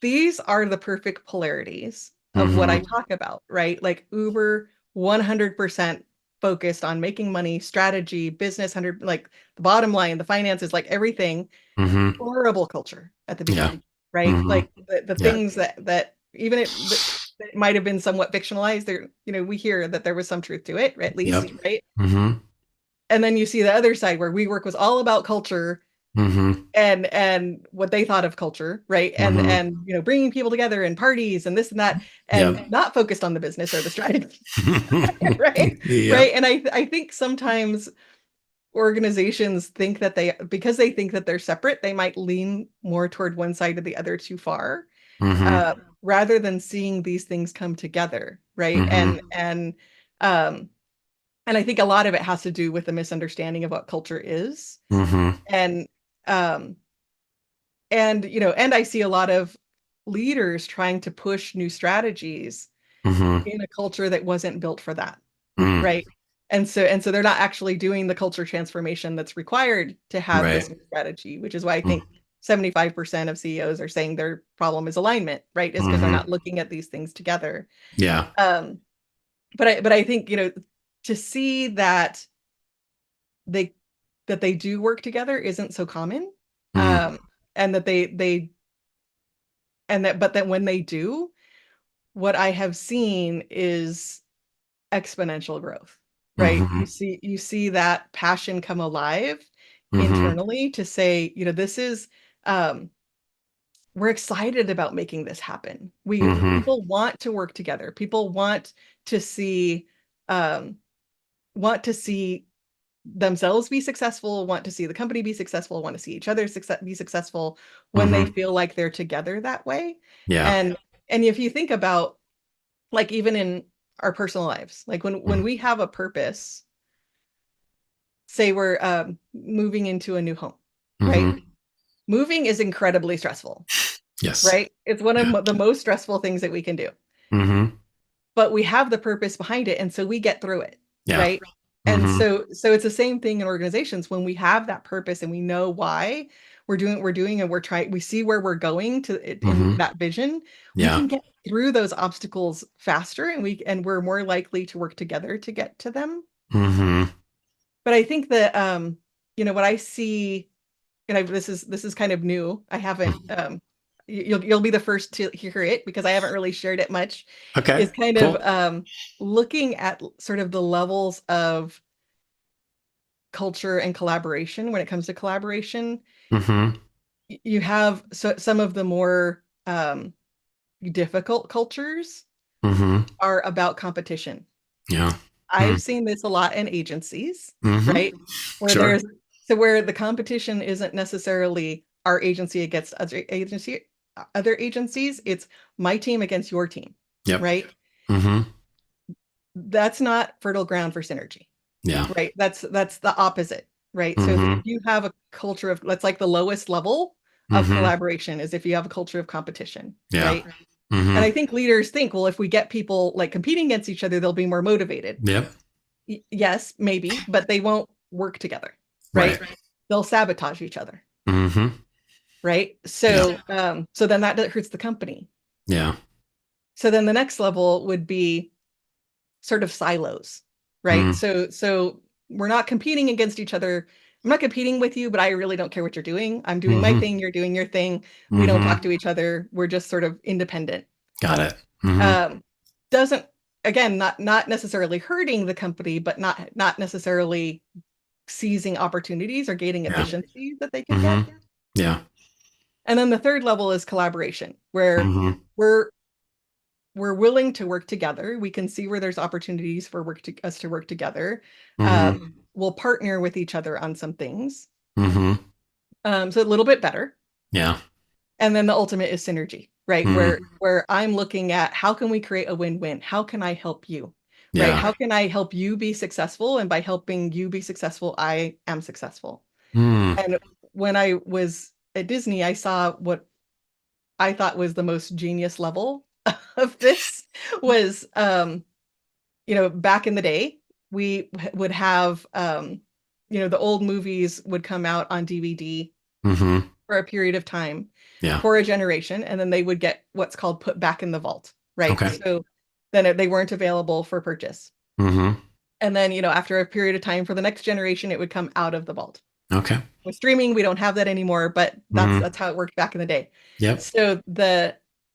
these are the perfect polarities of what I talk about, right? Like Uber, 100% focused on making money, strategy, business, like the bottom line, the finances, like everything. Horrible culture at the beginning, right? Like the things that even if it might have been somewhat fictionalized, there, we hear that there was some truth to it, at least, right? And then you see the other side where WeWork was all about culture and what they thought of culture, right? And bringing people together and parties and this and that, and not focused on the business or the strategy, right? Right. And I think sometimes organizations think that because they think that they're separate, they might lean more toward one side or the other too far, rather than seeing these things come together, right? And I think a lot of it has to do with the misunderstanding of what culture is. And I see a lot of leaders trying to push new strategies in a culture that wasn't built for that, right? And so they're not actually doing the culture transformation that's required to have this new strategy, which is why I think 75% of CEOs are saying their problem is alignment, right? Is because they're not looking at these things together. Yeah. But I think, to see that they do work together isn't so common. And that but that when they do, what I have seen is exponential growth, right? You see that passion come alive internally to say, this is, we're excited about making this happen. People want to work together. People want to see themselves be successful, want to see the company be successful, want to see each other be successful when they feel like they're together that way. Yeah. And if you think about, like, even in our personal lives, like when we have a purpose, say we're moving into a new home, right? Mm-hmm. Moving is incredibly stressful, Yes. right? It's one Yeah. of the most stressful things that we can do. Mm-hmm. But we have the purpose behind it, and so we get through it, Yeah. right? And Mm-hmm. so it's the same thing in organizations. When we have that purpose and we know why we're doing, and we're trying, we see where we're going to in Mm-hmm. that vision, we Yeah. can get through those obstacles faster, and we're more likely to work together to get to them. Mm-hmm. But I think that what I see, and this is kind of new. I haven't you'll be the first to hear it because I haven't really shared it much, Okay. is kind of Cool. looking at sort of the levels of culture and collaboration. When it comes to collaboration, Mm-hmm. you have some of the more difficult cultures Mm-hmm. are about competition. Yeah. I've seen this a lot in agencies, Mm-hmm. right? Where Sure. where the competition isn't necessarily our agency against other agencies. It's my team against your team, Yep. right? Mm-hmm. That's not fertile ground for synergy, Yeah. right? That's the opposite, right? So if Mm-hmm. you have a culture of, that's like the lowest level of Mm-hmm. collaboration, is if you have a culture of competition, Yeah. right? And Mm-hmm. I think leaders think, well, if we get people like competing against each other, they'll be more motivated. Yep. Yes, maybe, but they won't work together, right? Right. They'll sabotage each other, Mm-hmm. right? Yeah. So then that hurts the company. Yeah. So then the next level would be sort of silos, right? Mm. So we're not competing against each other. I'm not competing with you, but I really don't care what you're doing. I'm doing my Mm-hmm. thing, you're doing your thing. We don't Mm-hmm. talk to each other. We're just sort of independent. Got it. Mm-hmm. Um, doesn't Again, not necessarily hurting the company, but not necessarily seizing opportunities or gaining Yeah. efficiencies that they can get. Mm-hmm. Yeah. And then the third level is collaboration, where Mm-hmm. we're we're willing to work together. We can see where there's opportunities for us to work together. Mm-hmm. We'll partner with each other on some things. Mm-hmm. So a little bit better. Yeah. And then the ultimate is synergy, right? Mm-hmm. Where I'm looking at, how can we create a win-win? How can I help you? Right? Yeah. How can I help you be successful? And by helping you be successful, I am successful. Mm. And when I was at Disney, I saw what I thought was the most genius level of this was, back in the day, we would have, the old movies would come out on DVD Mm-hmm. for a period of time Yeah. for a generation, and then they would get what's called put back in the vault, right? Okay. So then they weren't available for purchase. Mm-hmm. And then, after a period of time for the next generation, it would come out of the vault. Okay. With streaming, we don't have that anymore, but Mm-hmm. that's how it worked back in the day. Yep. So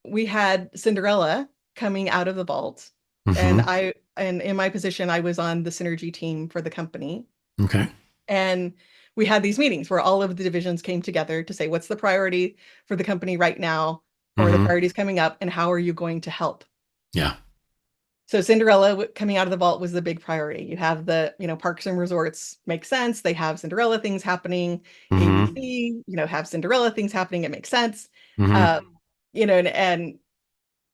we had Cinderella coming out of the vault, Mm-hmm. and in my position, I was on the synergy team for the company. Okay. And we had these meetings where all of the divisions came together to say, what's the priority for the company right now, or the Mm-hmm. priorities coming up, and how are you going to help? Yeah. So Cinderella coming out of the vault was the big priority. You have the, parks and resorts make sense. They have Cinderella things happening. Mm-hmm. ABC, have Cinderella things happening. It makes sense. Mm-hmm. And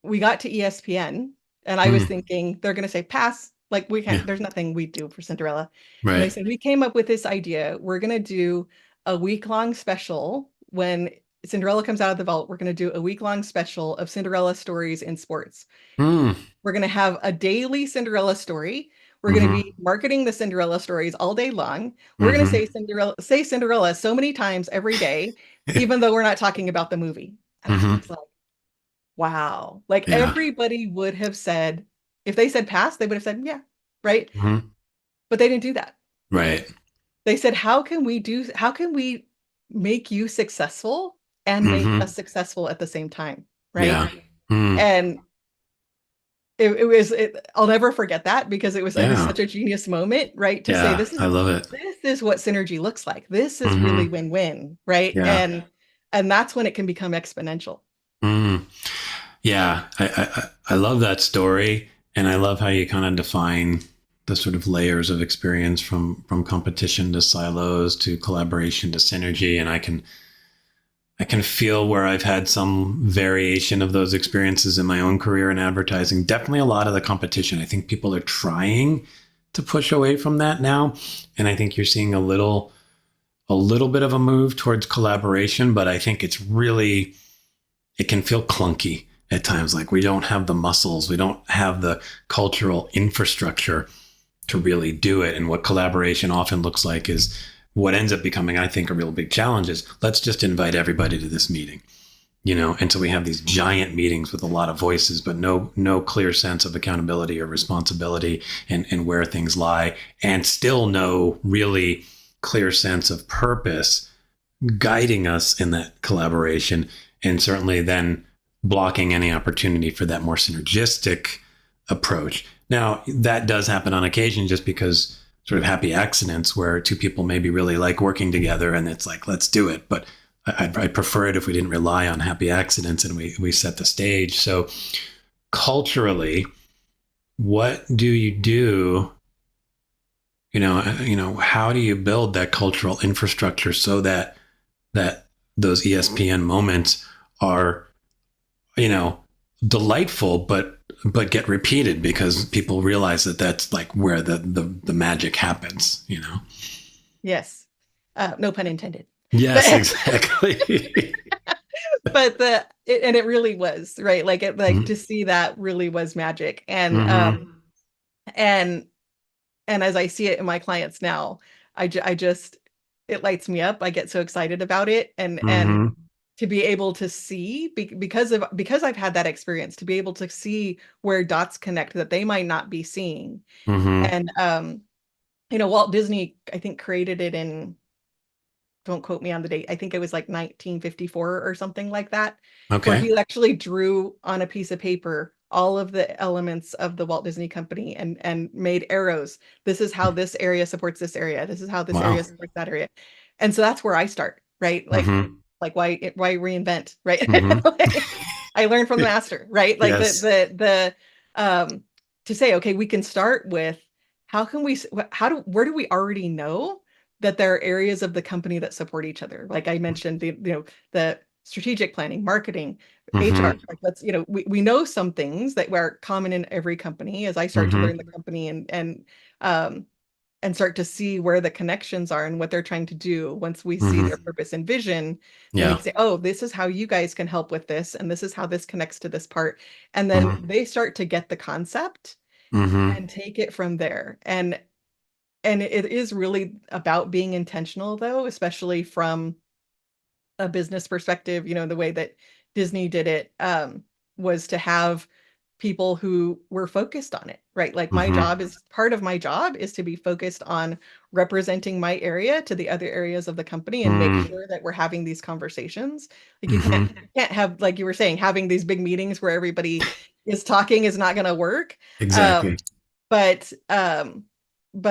we got to ESPN, and I was thinking they're going to say pass. Like, we can't, Yeah. there's nothing we do for Cinderella. And they Right. said, we came up with this idea. We're going to do a week-long special. When Cinderella comes out of the vault, we're going to do a week-long special of Cinderella stories in sports. Mm. We're going to have a daily Cinderella story. We're going to be marketing the Cinderella stories all day long. We're going to say Cinderella so many times every day, even though we're not talking about the movie. And I was like, wow. Like, Yeah. everybody would have said, if they said pass, they would have said, yeah, right? Mm-hmm. But they didn't do that. Right. They said, how can we make you successful and make us successful at the same time? Right. Yeah. Mm. And I'll never forget that, because it was such a genius moment, right? To say, I love it. this is what synergy looks like. This is really win-win, right? Yeah. And that's when it can become exponential. Mm. Yeah. I love that story. And I love how you kind of define the sort of layers of experience from competition to silos to collaboration to synergy. And I can feel where I've had some variation of those experiences in my own career in advertising. Definitely a lot of the competition. I think people are trying to push away from that now. And I think you're seeing a little bit of a move towards collaboration, but I think it can feel clunky at times. Like we don't have the muscles, we don't have the cultural infrastructure to really do it. And what collaboration often looks like is what ends up becoming, I think, a real big challenge is let's just invite everybody to this meeting, and so we have these giant meetings with a lot of voices, but no clear sense of accountability or responsibility and where things lie, and still no really clear sense of purpose guiding us in that collaboration, and certainly then blocking any opportunity for that more synergistic approach. Now, that does happen on occasion just because sort of happy accidents where two people maybe really like working together and it's like, let's do it. But I'd prefer it if we didn't rely on happy accidents and we set the stage. So culturally, what do you do? How do you build that cultural infrastructure so that those ESPN moments are, delightful, but get repeated because people realize that that's like where the magic happens, Yes. No pun intended. Yes, exactly. But it really was, right? Like to see that really was magic. And and as I see it in my clients now, I just it lights me up. I get so excited about it, and to be able to see because I've had that experience, to be able to see where dots connect that they might not be seeing. And Walt Disney, I think, created it in, don't quote me on the date, I think it was like 1954 or something like that. Okay. Where he actually drew on a piece of paper all of the elements of the Walt Disney Company and made arrows. This is how this area supports this area. This is how this area supports that area. And so that's where I start, right? Like why reinvent, right? I learned from the master, right? Like yes. the to say, okay, we can start with where do we already know that there are areas of the company that support each other? Like I mentioned, the strategic planning, marketing, HR. Like we know some things that were common in every company. As I start to learn the company and start to see where the connections are and what they're trying to do, once we see their purpose and vision, then we can say, oh, this is how you guys can help with this, and this is how this connects to this part. And then they start to get the concept and take it from there. And it is really about being intentional, though, especially from a business perspective. The way that Disney did it was to have people who were focused on it, right? Like part of my job is to be focused on representing my area to the other areas of the company and make sure that we're having these conversations. Like you can't have, like you were saying, having these big meetings where everybody is talking is not going to work. Exactly. But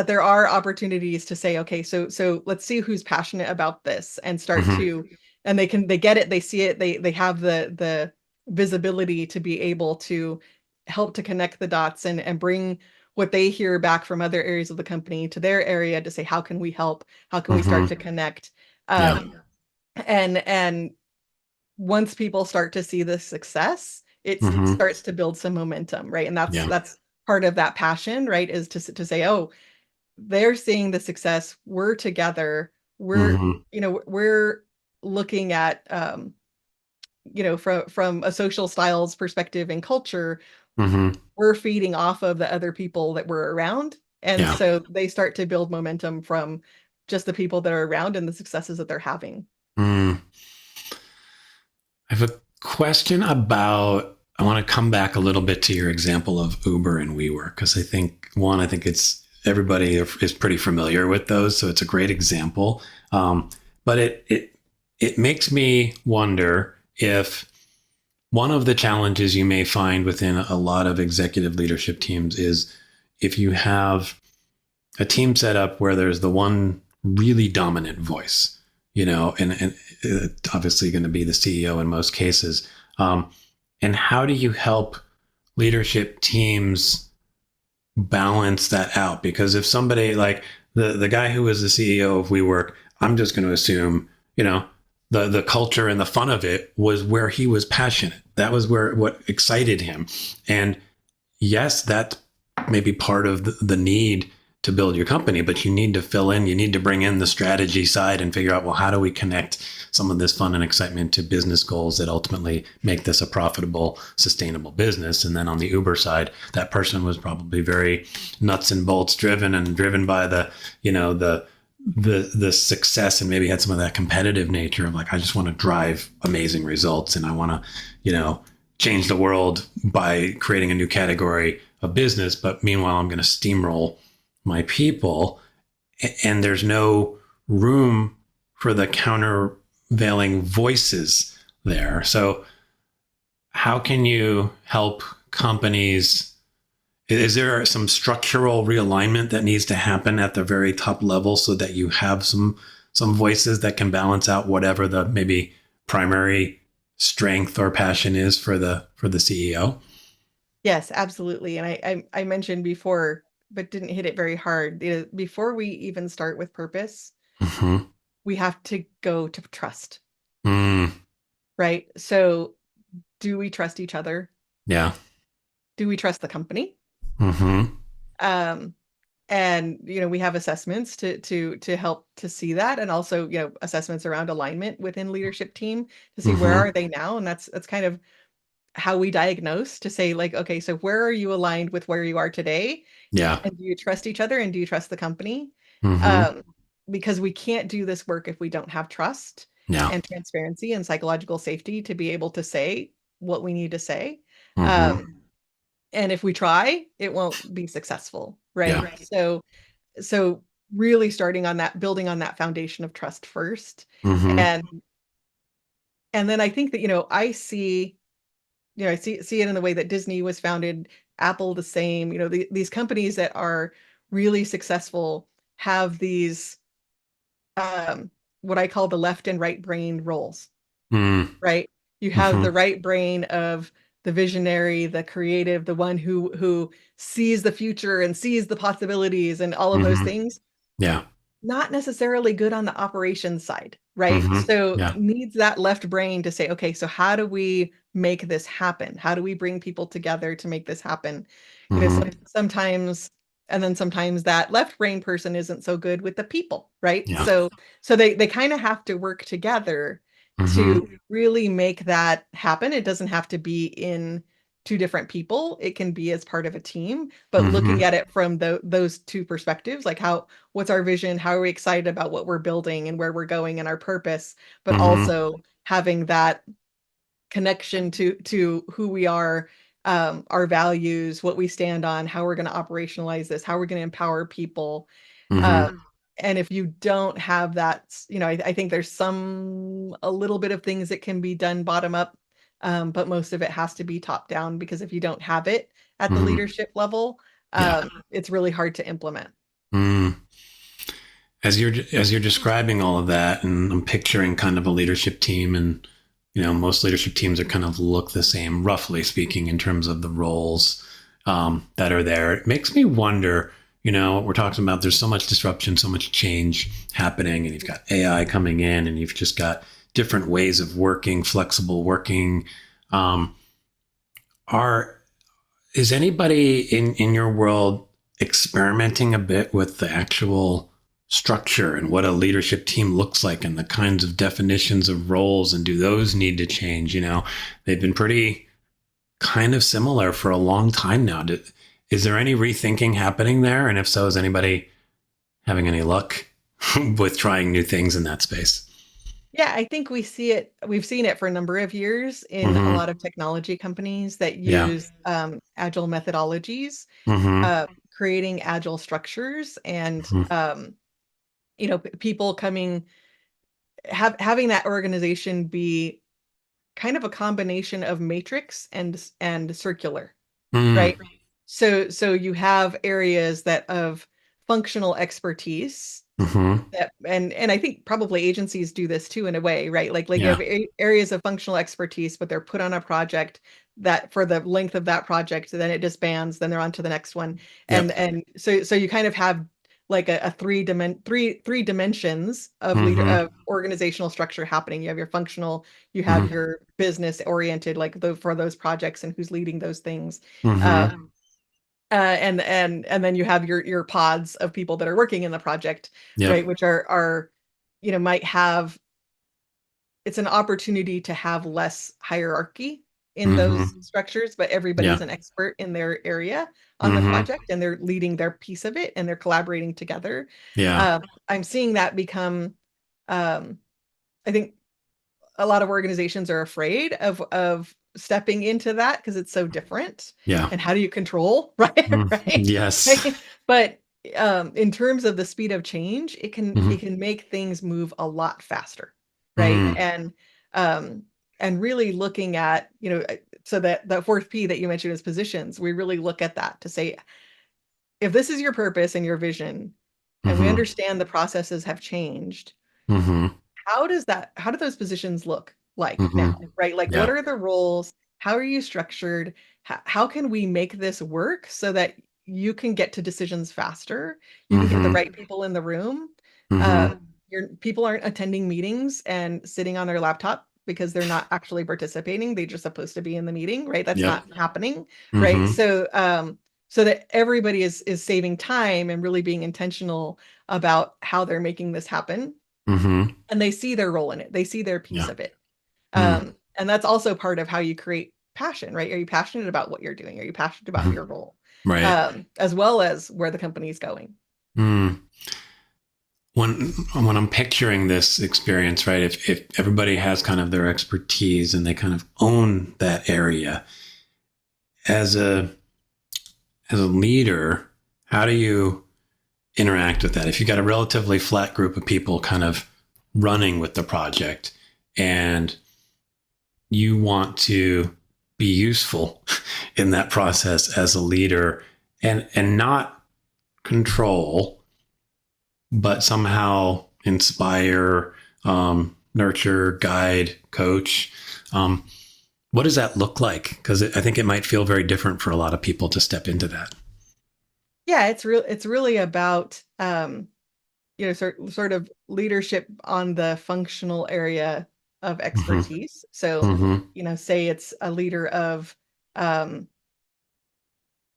there are opportunities to say, okay, so let's see who's passionate about this and start to, and they get it, they see it, they have the visibility to be able to help to connect the dots and bring what they hear back from other areas of the company to their area to say, how can we help? How can we start to connect? And once people start to see the success, it starts to build some momentum, right? And that's part of that passion, right? Is to say, oh, they're seeing the success, we're together, we're we're looking at from a social styles perspective and culture, we're feeding off of the other people that we're around. And so they start to build momentum from just the people that are around and the successes that they're having. I have a question I want to come back a little bit to your example of Uber and WeWork, because I think it's everybody is pretty familiar with those. So it's a great example. But it makes me wonder if one of the challenges you may find within a lot of executive leadership teams is if you have a team set up where there's the one really dominant voice, and it's obviously going to be the CEO in most cases. And how do you help leadership teams balance that out? Because if somebody like the guy who was the CEO of WeWork, I'm just going to assume, the culture and the fun of it was where he was passionate. That was where what excited him. And yes, that's maybe part of the need to build your company, but you need to fill in, you need to bring in the strategy side and figure out, well, how do we connect some of this fun and excitement to business goals that ultimately make this a profitable, sustainable business? And then on the Uber side, that person was probably very nuts and bolts driven and driven by the success, and maybe had some of that competitive nature of like, I just want to drive amazing results and I want to, change the world by creating a new category of business. But meanwhile, I'm going to steamroll my people, and there's no room for the countervailing voices there. So how can you help companies? Is there some structural realignment that needs to happen at the very top level so that you have some voices that can balance out whatever the maybe primary strength or passion is for the CEO? Yes, absolutely. And I mentioned before, but didn't hit it very hard. Before we even start with purpose, Mm-hmm. we have to go to trust, Mm, right? So do we trust each other? yeah. Do we trust the company? Mm-hmm. Um, and we have assessments to help to see that, and also assessments around alignment within leadership team to see where Mm-hmm. are they now, and that's kind of how we diagnose, to say like, okay, so where are you aligned with where you are today, Yeah. and do you trust each other, and do you trust the company? Mm-hmm. um, because we can't do this work if we don't have trust Yeah. and transparency and psychological safety to be able to say what we need to say. Mm-hmm. um, and if we try, it won't be successful, Yeah. right? So really starting on that, building on that foundation of trust first. Mm-hmm. and and then I think that I see it in the way that Disney was founded, Apple the same. These companies that are really successful have these, um, what I call the left and right brain roles, Mm, right? You have mm-hmm. the right brain of the visionary, the creative, the one who sees the future and sees the possibilities and all of those Mm-hmm. things. Yeah. Not necessarily good on the operations side, right? Mm-hmm. So Yeah. needs that left brain to say, okay, so how do we make this happen? How do we bring people together to make this happen? Mm-hmm. Sometimes, and then sometimes that left brain person isn't so good with the people, right? Yeah. So they kind of have to work together Mm-hmm. to really make that happen. It doesn't have to be in two different people. It can be as part of a team, but looking Mm-hmm. at it from those two perspectives, like what's our vision? How are we excited about what we're building and where we're going and our purpose, but Mm-hmm. also having that connection to who we are, our values, what we stand on, how we're going to operationalize this, how we're going to empower people. Mm-hmm. Um, and if you don't have that, I think there's a little bit of things that can be done bottom up, but most of it has to be top down, because if you don't have it at the Mm-hmm. leadership level, Yeah. it's really hard to implement. Mm. As you're describing all of that, and I'm picturing kind of a leadership team, and most leadership teams are kind of look the same, roughly speaking, in terms of the roles that are there. It makes me wonder. We're talking about, there's so much disruption, so much change happening, and you've got AI coming in, and you've just got different ways of working, flexible working. Um, are Is anybody in your world experimenting a bit with the actual structure and what a leadership team looks like and the kinds of definitions of roles, and do those need to change? They've been pretty kind of similar for a long time now. Is there any rethinking happening there? And if so, is anybody having any luck with trying new things in that space? Yeah, I think we've seen it for a number of years in a Mm-hmm. lot of technology companies that Yeah. use agile methodologies, Mm-hmm. creating agile structures, and Mm-hmm. people having that organization be kind of a combination of matrix and circular, Mm-hmm. right? So you have areas that of functional expertise, Mm-hmm. and I think probably agencies do this too in a way, right? Like you Yeah. have areas of functional expertise, but they're put on a project that for the length of that project, then it disbands, then they're on to the next one. Yep. And so you kind of have like a three dimensions of leader Mm-hmm. of organizational structure happening. You have your functional, you have Mm-hmm. your business oriented, like for those projects and who's leading those things. Mm-hmm. And then you have your pods of people that are working in the project, Yep. right? Which are might have, it's an opportunity to have less hierarchy in those Mm-hmm. structures, but everybody's Yeah. an expert in their area on the Mm-hmm. project and they're leading their piece of it and they're collaborating together. Yeah. I'm seeing that become, um, I think a lot of organizations are afraid of stepping into that because it's so different. Yeah. And how do you control, right? Mm. Right. Yes. Right? But in terms of the speed of change, it Mm-hmm. can make things move a lot faster, right? Mm. Um, and really looking at, so that the fourth P that you mentioned is positions, we really look at that to say, if this is your purpose and your vision, and we Mm-hmm. understand the processes have changed, Mm-hmm. how do those positions look like now, Mm-hmm. right? Like, what Yeah. are the roles? How are you structured? How can we make this work so that you can get to decisions faster? You can get the Mm-hmm. right people in the room. Mm-hmm. Your people aren't attending meetings and sitting on their laptop because they're not actually participating. They're just supposed to be in the meeting, right? That's Yep. not happening, right? Mm-hmm. So that everybody is saving time and really being intentional about how they're making this happen, Mm-hmm. and they see their role in it. They see their piece Yeah. of it. Mm. And that's also part of how you create passion, right? Are you passionate about what you're doing? Are you passionate about Mm-hmm. your role? Right. As well as where the company is going. Mm. When I'm picturing this experience, right, if everybody has kind of their expertise and they kind of own that area, as a leader, how do you interact with that? If you've got a relatively flat group of people kind of running with the project and you want to be useful in that process as a leader and not control, but somehow inspire, nurture, guide, coach. Um, what does that look like? Because I think it might feel very different for a lot of people to step into that. Yeah, it's really about sort of leadership on the functional area of Mm-hmm. expertise. So, Mm-hmm. say it's a leader of um,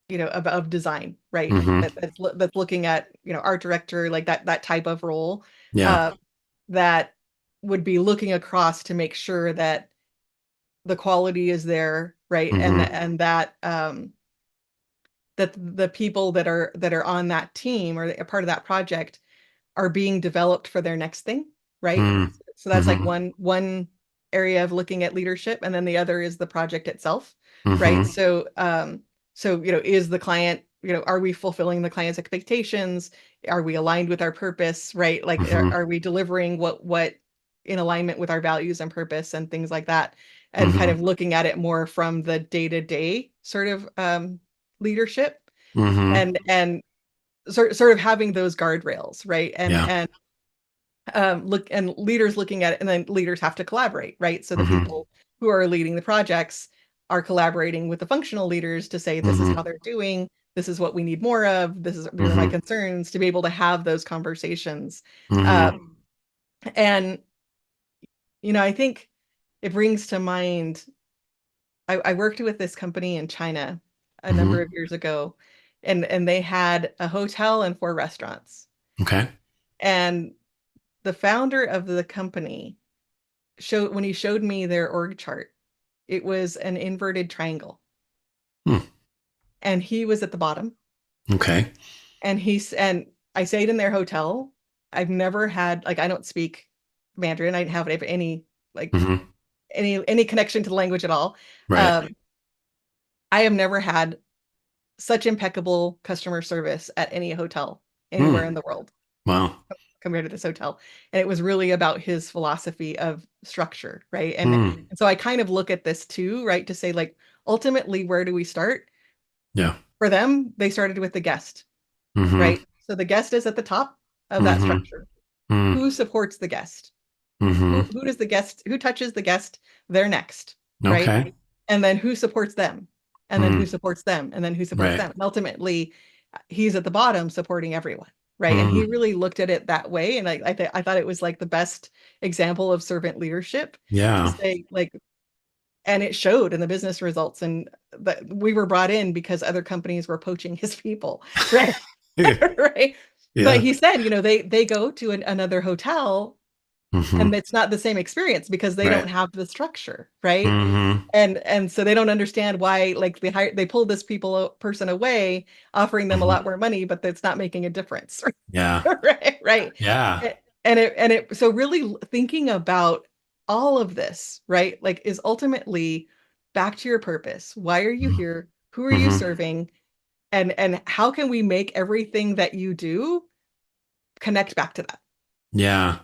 of design, right? Mm-hmm. That's looking at, art director, like that type of role, Yeah. uh, that would be looking across to make sure that the quality is there, right? Mm-hmm. And that the people that are on that team or a part of that project are being developed for their next thing, right? So that's like Mm-hmm. one area of looking at leadership, and then the other is the project itself, right? Mm-hmm. So is the client, are we fulfilling the client's expectations? Are we aligned with our purpose, right? Like, Mm-hmm. are we delivering what in alignment with our values and purpose and things like that? And kind Mm-hmm. of looking at it more from the day-to-day sort of leadership, Mm-hmm. and sort of having those guardrails, right? Yeah. And look, and leaders looking at it, and then leaders have to collaborate, right? So the Mm-hmm. people who are leading the projects are collaborating with the functional leaders to say, this is Mm-hmm. how they're doing, this is what we need more of, these are my Mm-hmm. concerns, to be able to have those conversations. Mm-hmm. And I think it brings to mind, I worked with this company in China a number Mm-hmm. of years ago, and they had a hotel and 4 restaurants. Okay. And the founder of the company when he showed me their org chart, it was an inverted triangle, Hmm. and he was at the bottom. Okay. And I stayed in their hotel. I've never had, like, I don't speak Mandarin. I didn't have any, like, Mm-hmm. any connection to the language at all. Right. Um, I have never had such impeccable customer service at any hotel anywhere Hmm. in the world Wow. compared to this hotel. And it was really about his philosophy of structure, right? Hmm. And so I kind of look at this too, right? To say, like, ultimately, where do we start? Yeah. For them, they started with the guest, Mm-hmm. right? So the guest is at the top of that Mm-hmm. structure. Mm-hmm. Who supports the guest? Mm-hmm. Who touches the guest? They're next, right? Okay. And then who supports them? And then who Mm. supports them? And then who supports Right. them? And ultimately, he's at the bottom supporting everyone. right? And he Mm. really looked at it that way. And I thought it was like the best example of servant leadership to Yeah. say like, and it showed in the business results. And that we were brought in because other companies were poaching his people, right? Right. But Yeah. he said, they go to another hotel and Hmm. it's not the same experience because they Right. don't have the structure, right? Hmm. And so they don't understand why like they pulled this person away, offering them a Hmm. lot more money, but that's not making a difference. Yeah. Right, right. Yeah. And it so really thinking about all of this, right? Like is ultimately back to your purpose. Why are you here? Who are you Hmm. serving? And how can we make everything that you do connect back to that? Yeah.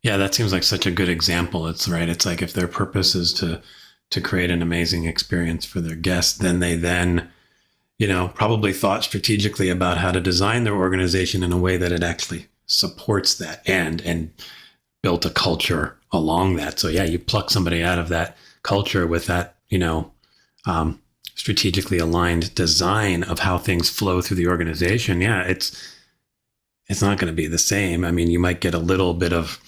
Yeah, that seems like such a good example. It's right. It's like if their purpose is to create an amazing experience for their guests, then probably thought strategically about how to design their organization in a way that it actually supports that and built a culture along that. So yeah, you pluck somebody out of that culture with that, um, strategically aligned design of how things flow through the organization. Yeah, it's not going to be the same. I mean, you might get a little bit of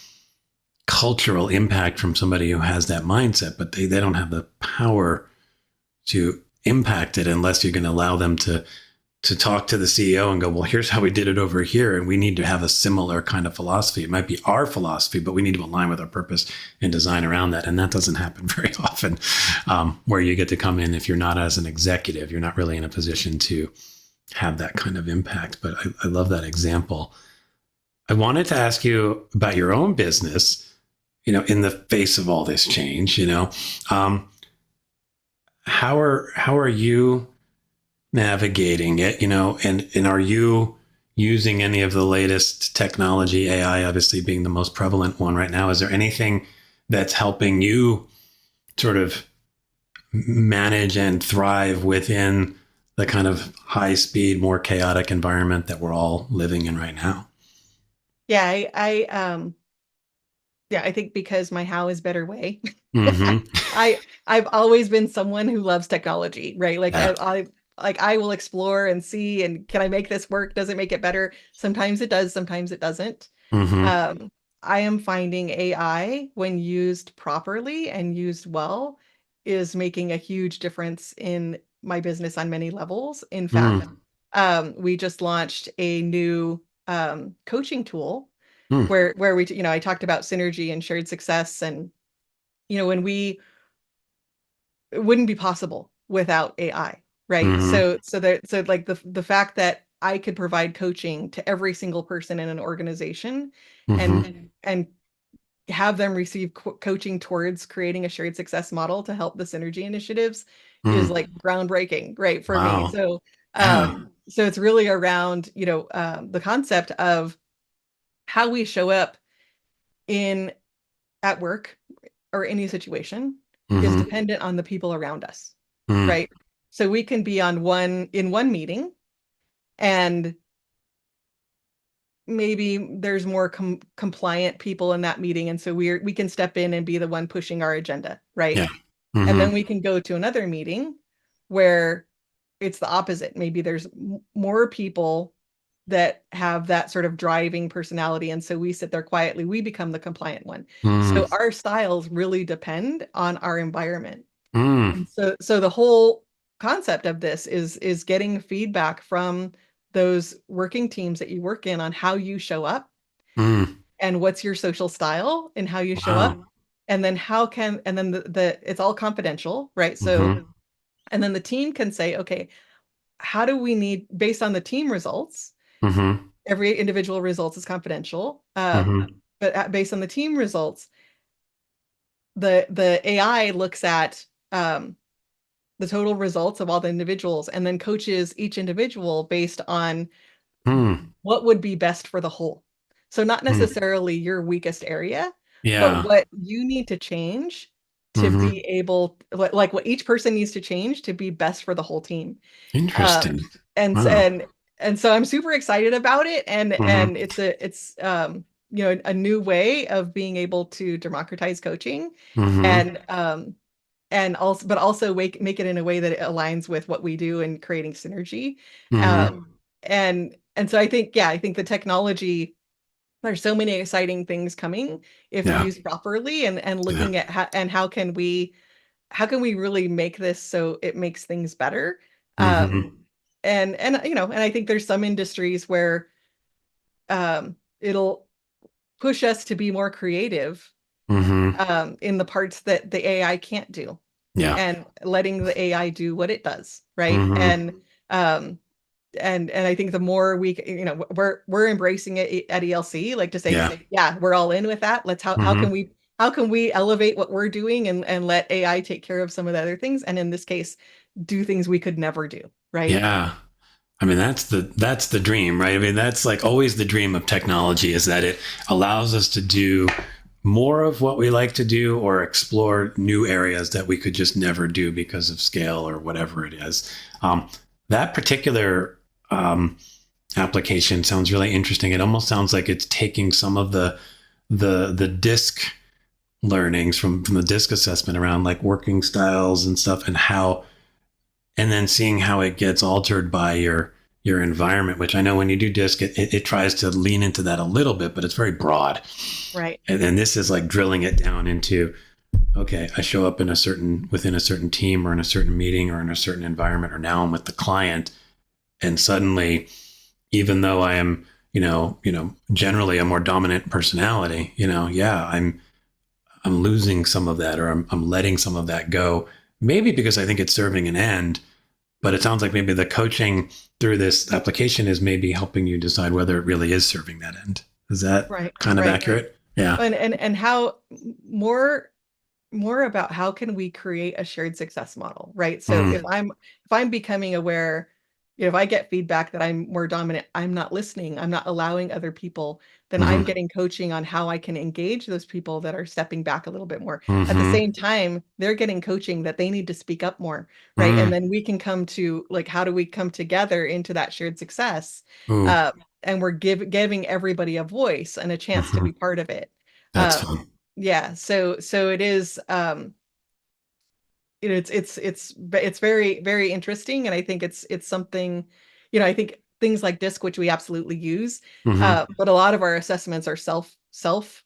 cultural impact from somebody who has that mindset, but they don't have the power to impact it unless you're going to allow them to talk to the CEO and go, well, here's how we did it over here. And we need to have a similar kind of philosophy. It might be our philosophy, but we need to align with our purpose and design around that. And that doesn't happen very often, where you get to come in. If you're not as an executive, you're not really in a position to have that kind of impact. But I love that example. I wanted to ask you about your own business, in the face of all this change, um, how are you navigating it, and are you using any of the latest technology, AI obviously being the most prevalent one right now? Is there anything that's helping you sort of manage and thrive within the kind of high speed, more chaotic environment that we're all living in right now? Yeah, I think because my how is better way. Mm-hmm. I've always been someone who loves technology, right? Like Yeah. I will explore and see, and can I make this work? Does it make it better? Sometimes it does, sometimes it doesn't. Mm-hmm. Um, I am finding AI, when used properly and used well, is making a huge difference in my business on many levels. In fact, Mm. we just launched a new coaching tool Mm. where I talked about synergy and shared success, and when it wouldn't be possible without AI, right? Mm-hmm. So like the fact that I could provide coaching to every single person in an organization Mm-hmm. and have them receive coaching towards creating a shared success model to help the synergy initiatives is Mm. like groundbreaking, right, for me. Wow. So Yeah. so it's really around the concept of how we show up in at work or any situation is Mm-hmm. dependent on the people around us, Mm. right? So we can be in one meeting and maybe there's more compliant people in that meeting, and so we can step in and be the one pushing our agenda, right? Yeah. And Mm-hmm. then we can go to another meeting where it's the opposite. Maybe there's more people that have that sort of driving personality, and so we sit there quietly, we become the compliant one. Mm. So our styles really depend on our environment. Mm. And so the whole concept of this is getting feedback from those working teams that you work in on how you show up Mm. and what's your social style and how you show up. Wow. And then and then it's all confidential, right? So, Mm-hmm. and then the team can say, okay, how do we need, based on the team results, Mm-hmm. every individual results is confidential. Mm-hmm. But based on the team results, the AI looks at the total results of all the individuals and then coaches each individual based on Mm. what would be best for the whole. So not Mm. necessarily your weakest area, but Yeah. what you need to change to Mm-hmm. be able, like what each person needs to change to be best for the whole team. Um, Interesting. and Wow. and so I'm super excited about it, and Mm-hmm. it's a new way of being able to democratize coaching, Mm-hmm. and also make it in a way that it aligns with what we do in creating synergy. Mm-hmm. And so I think the technology, there's so many exciting things coming if used properly, and looking at how can we really make this so it makes things better. And I think there's some industries where it'll push us to be more creative in the parts that the AI can't do. And letting the AI do what it does, right? And I think the more we're embracing it at ELC, like to say, we're all in with that. Let's how can we elevate what we're doing and let AI take care of some of the other things, and in this case, do things we could never do, right? Yeah. I mean, that's the dream, right? I mean, that's like always the dream of technology, is that it allows us to do more of what we like to do, or explore new areas that we could just never do because of scale or whatever it is. That particular application sounds really interesting. It almost sounds like it's taking some of the DISC learnings from the DISC assessment around like working styles and stuff, and then seeing how it gets altered by your environment, which I know when you do DISC, it tries to lean into that a little bit, but it's very broad. Right. And then this is like drilling it down into, okay, I show up within a certain team, or in a certain meeting, or in a certain environment, or now I'm with the client. And suddenly, even though I am, generally a more dominant personality, I'm losing some of that, or I'm letting some of that go. Maybe because I think it's serving an end, but it sounds like maybe the coaching through this application is maybe helping you decide whether it really is serving that end. Is that kind of accurate? Yeah. And how more about how can we create a shared success model, right? So if I'm becoming aware, if I get feedback that I'm more dominant, I'm not listening, I'm not allowing other people, then I'm getting coaching on how I can engage those people that are stepping back a little bit more. At the same time, they're getting coaching that they need to speak up more, right? And then we can come to like, how do we come together into that shared success? And we're giving everybody a voice and a chance to be part of it. That's fun. Yeah. So it is, it's very, very interesting. And I think it's something, I think things like DISC, which we absolutely use, but a lot of our assessments are self-assessed,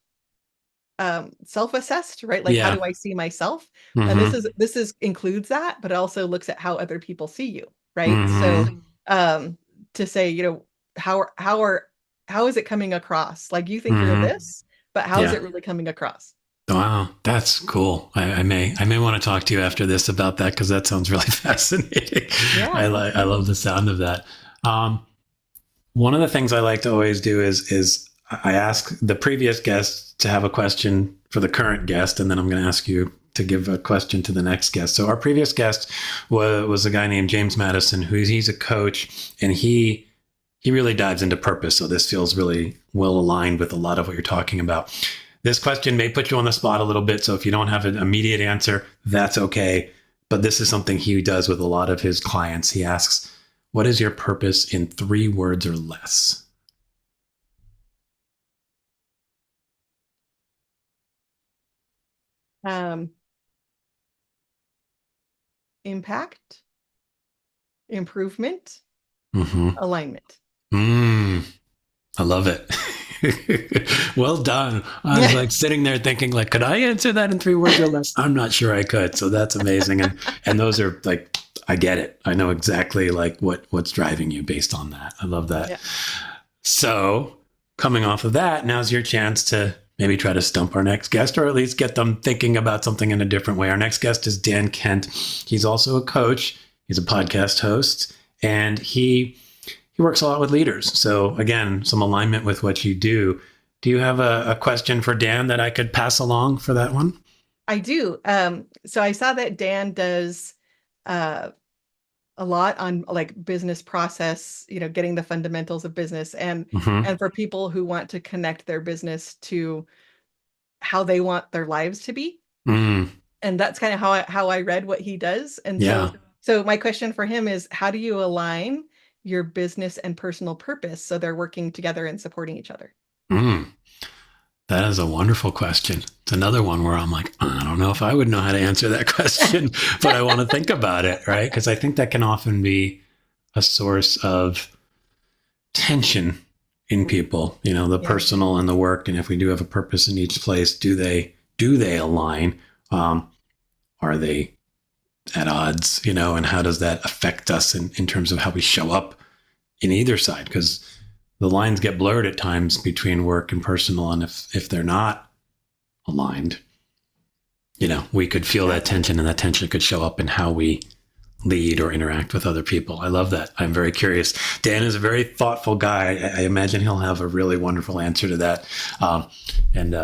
right? Like, how do I see myself? And this includes that, but it also looks at how other people see you, right? So to say, how is it coming across? Like, you think you're this, but how is it really coming across? Wow, that's cool. I may want to talk to you after this about that, because that sounds really fascinating. Yeah. I love the sound of that. One of the things I like to always do is I ask the previous guest to have a question for the current guest, and then I'm going to ask you to give a question to the next guest. So our previous guest was a guy named James Madison, he's a coach, and he really dives into purpose. So this feels really well aligned with a lot of what you're talking about. This question may put you on the spot a little bit, so if you don't have an immediate answer, that's okay. But this is something he does with a lot of his clients. He asks, what is your purpose in 3 words or less? Impact, improvement, alignment. I love it. Well done. I was like sitting there thinking, like, could I answer that in 3 words or less? I'm not sure I could. So that's amazing. And those are like, I get it. I know exactly like what's driving you based on that. I love that. Yeah. So coming off of that, now's your chance to maybe try to stump our next guest, or at least get them thinking about something in a different way. Our next guest is Dan Kent. He's also a coach. He's a podcast host, and he works a lot with leaders. So again, some alignment with what you do. Do you have a question for Dan that I could pass along for that one? I do. So I saw that Dan does a lot on like business process, getting the fundamentals of business, and for people who want to connect their business to how they want their lives to be. And that's kind of how I read what he does. And so my question for him is, how do you align your business and personal purpose so they're working together and supporting each other? That is a wonderful question. It's another one where I'm like, I don't know if I would know how to answer that question, but I want to think about it, right? Because I think that can often be a source of tension in people, the personal and the work. And if we do have a purpose in each place, do they align? Are they at odds, and how does that affect us in terms of how we show up in either side? Because the lines get blurred at times between work and personal. And if they're not aligned, we could feel that tension, and that tension could show up in how we lead or interact with other people. I love that. I'm very curious. Dan is a very thoughtful guy. I imagine he'll have a really wonderful answer to that. And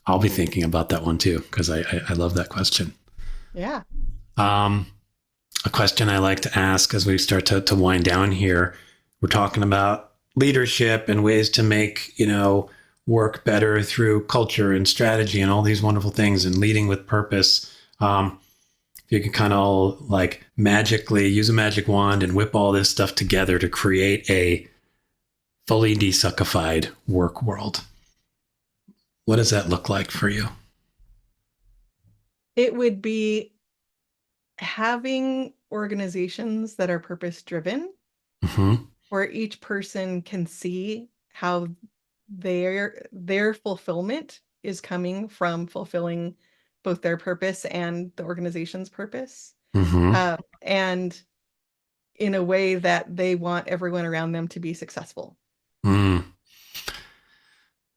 I'll be thinking about that one too, because I love that question. Yeah. A question I like to ask as we start to wind down here, we're talking about leadership and ways to make, work better through culture and strategy and all these wonderful things, and leading with purpose. If you can kind of like magically use a magic wand and whip all this stuff together to create a fully desuckified work world, what does that look like for you? It would be having organizations that are purpose driven, where each person can see how their fulfillment is coming from fulfilling both their purpose and the organization's purpose, and in a way that they want everyone around them to be successful. I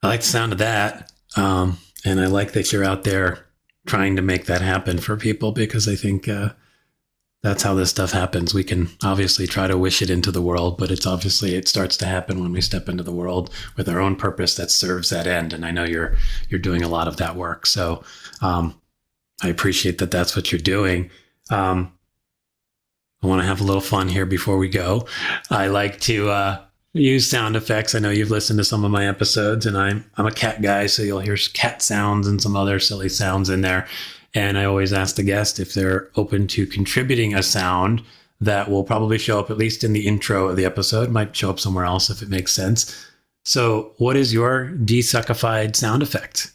like the sound of that, and I like that you're out there trying to make that happen for people, because I think that's how this stuff happens. We can obviously try to wish it into the world, but it starts to happen when we step into the world with our own purpose that serves that end. And I know you're doing a lot of that work. So I appreciate that that's what you're doing. I want to have a little fun here before we go. I like to use sound effects. I know you've listened to some of my episodes, and I'm a cat guy, so you'll hear cat sounds and some other silly sounds in there. And I always ask the guest if they're open to contributing a sound that will probably show up at least in the intro of the episode. Might show up somewhere else if it makes sense. So what is your desuckified sound effect?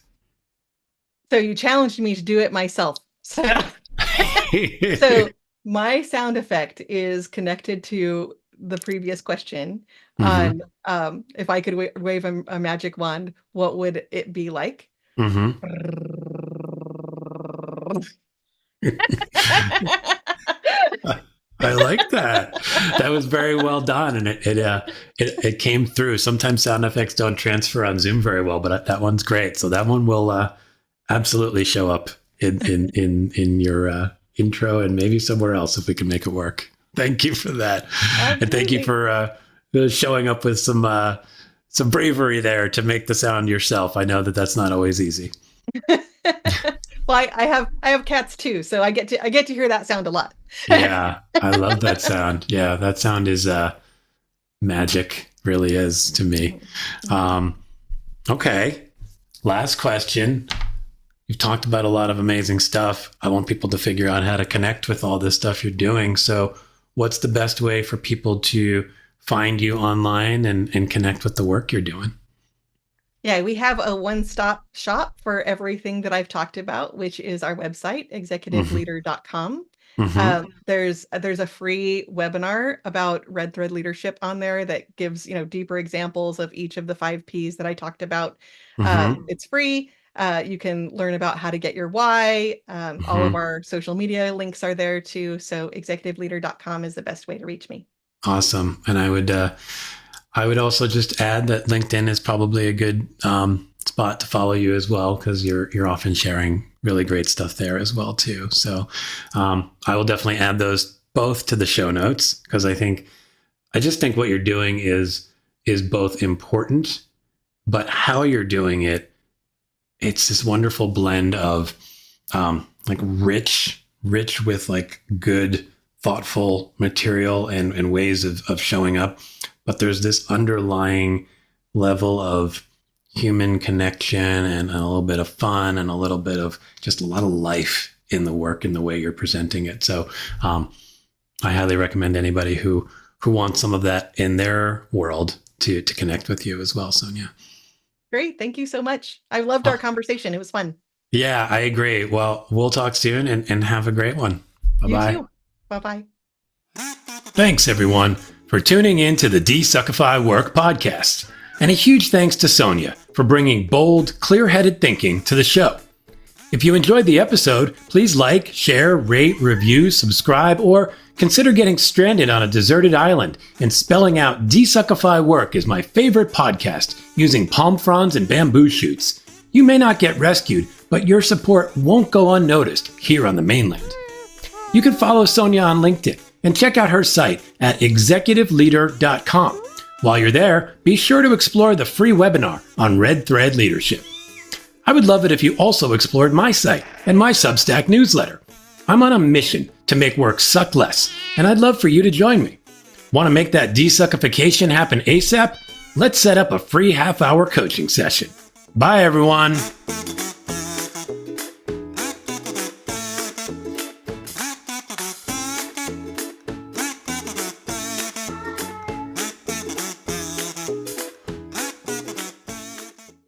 So you challenged me to do it myself. So my sound effect is connected to the previous question on if I could wave a magic wand, what would it be like? I like that. That was very well done, and it came through. Sometimes sound effects don't transfer on Zoom very well, but that one's great. So that one will absolutely show up in your intro, and maybe somewhere else if we can make it work. Thank you for that, and thank you for showing up with some bravery there to make the sound yourself. I know that that's not always easy. Well, I have cats too, so I get to hear that sound a lot. Yeah, I love that sound. Yeah, that sound is magic, really is to me. Okay, last question. You've talked about a lot of amazing stuff. I want people to figure out how to connect with all this stuff you're doing. So what's the best way for people to find you online and connect with the work you're doing? Yeah, we have a one-stop shop for everything that I've talked about, which is our website, executiveleader.com. There's a free webinar about Red Thread leadership on there that gives, deeper examples of each of the 5 Ps that I talked about. It's free. You can learn about how to get your why. All of our social media links are there too. So executiveleader.com is the best way to reach me. Awesome. And I would also just add that LinkedIn is probably a good spot to follow you as well, because you're often sharing really great stuff there as well too. So I will definitely add those both to the show notes, because I just think what you're doing is both important, but how you're doing it, it's this wonderful blend of like rich with like good, thoughtful material and ways of showing up. But there's this underlying level of human connection and a little bit of fun and a little bit of just a lot of life in the work and the way you're presenting it. So I highly recommend anybody who wants some of that in their world to connect with you as well, Sonya. Great. Thank you so much. I loved our conversation. It was fun. Yeah, I agree. Well, we'll talk soon and have a great one. Bye-bye. You too. Bye-bye. Thanks, everyone, for tuning in to the DesuckifyWork Podcast. And a huge thanks to Sonya for bringing bold, clear-headed thinking to the show. If you enjoyed the episode, please like, share, rate, review, subscribe, or consider getting stranded on a deserted island and spelling out DesuckifyWork as my favorite podcast using palm fronds and bamboo shoots. You may not get rescued, but your support won't go unnoticed here on the mainland. You can follow Sonya on LinkedIn and check out her site at executiveleader.com. While you're there, be sure to explore the free webinar on Red Thread Leadership. I would love it if you also explored my site and my Substack newsletter. I'm on a mission to make work suck less, and I'd love for you to join me. Want to make that desuckification happen ASAP? Let's set up a free half-hour coaching session. Bye, everyone.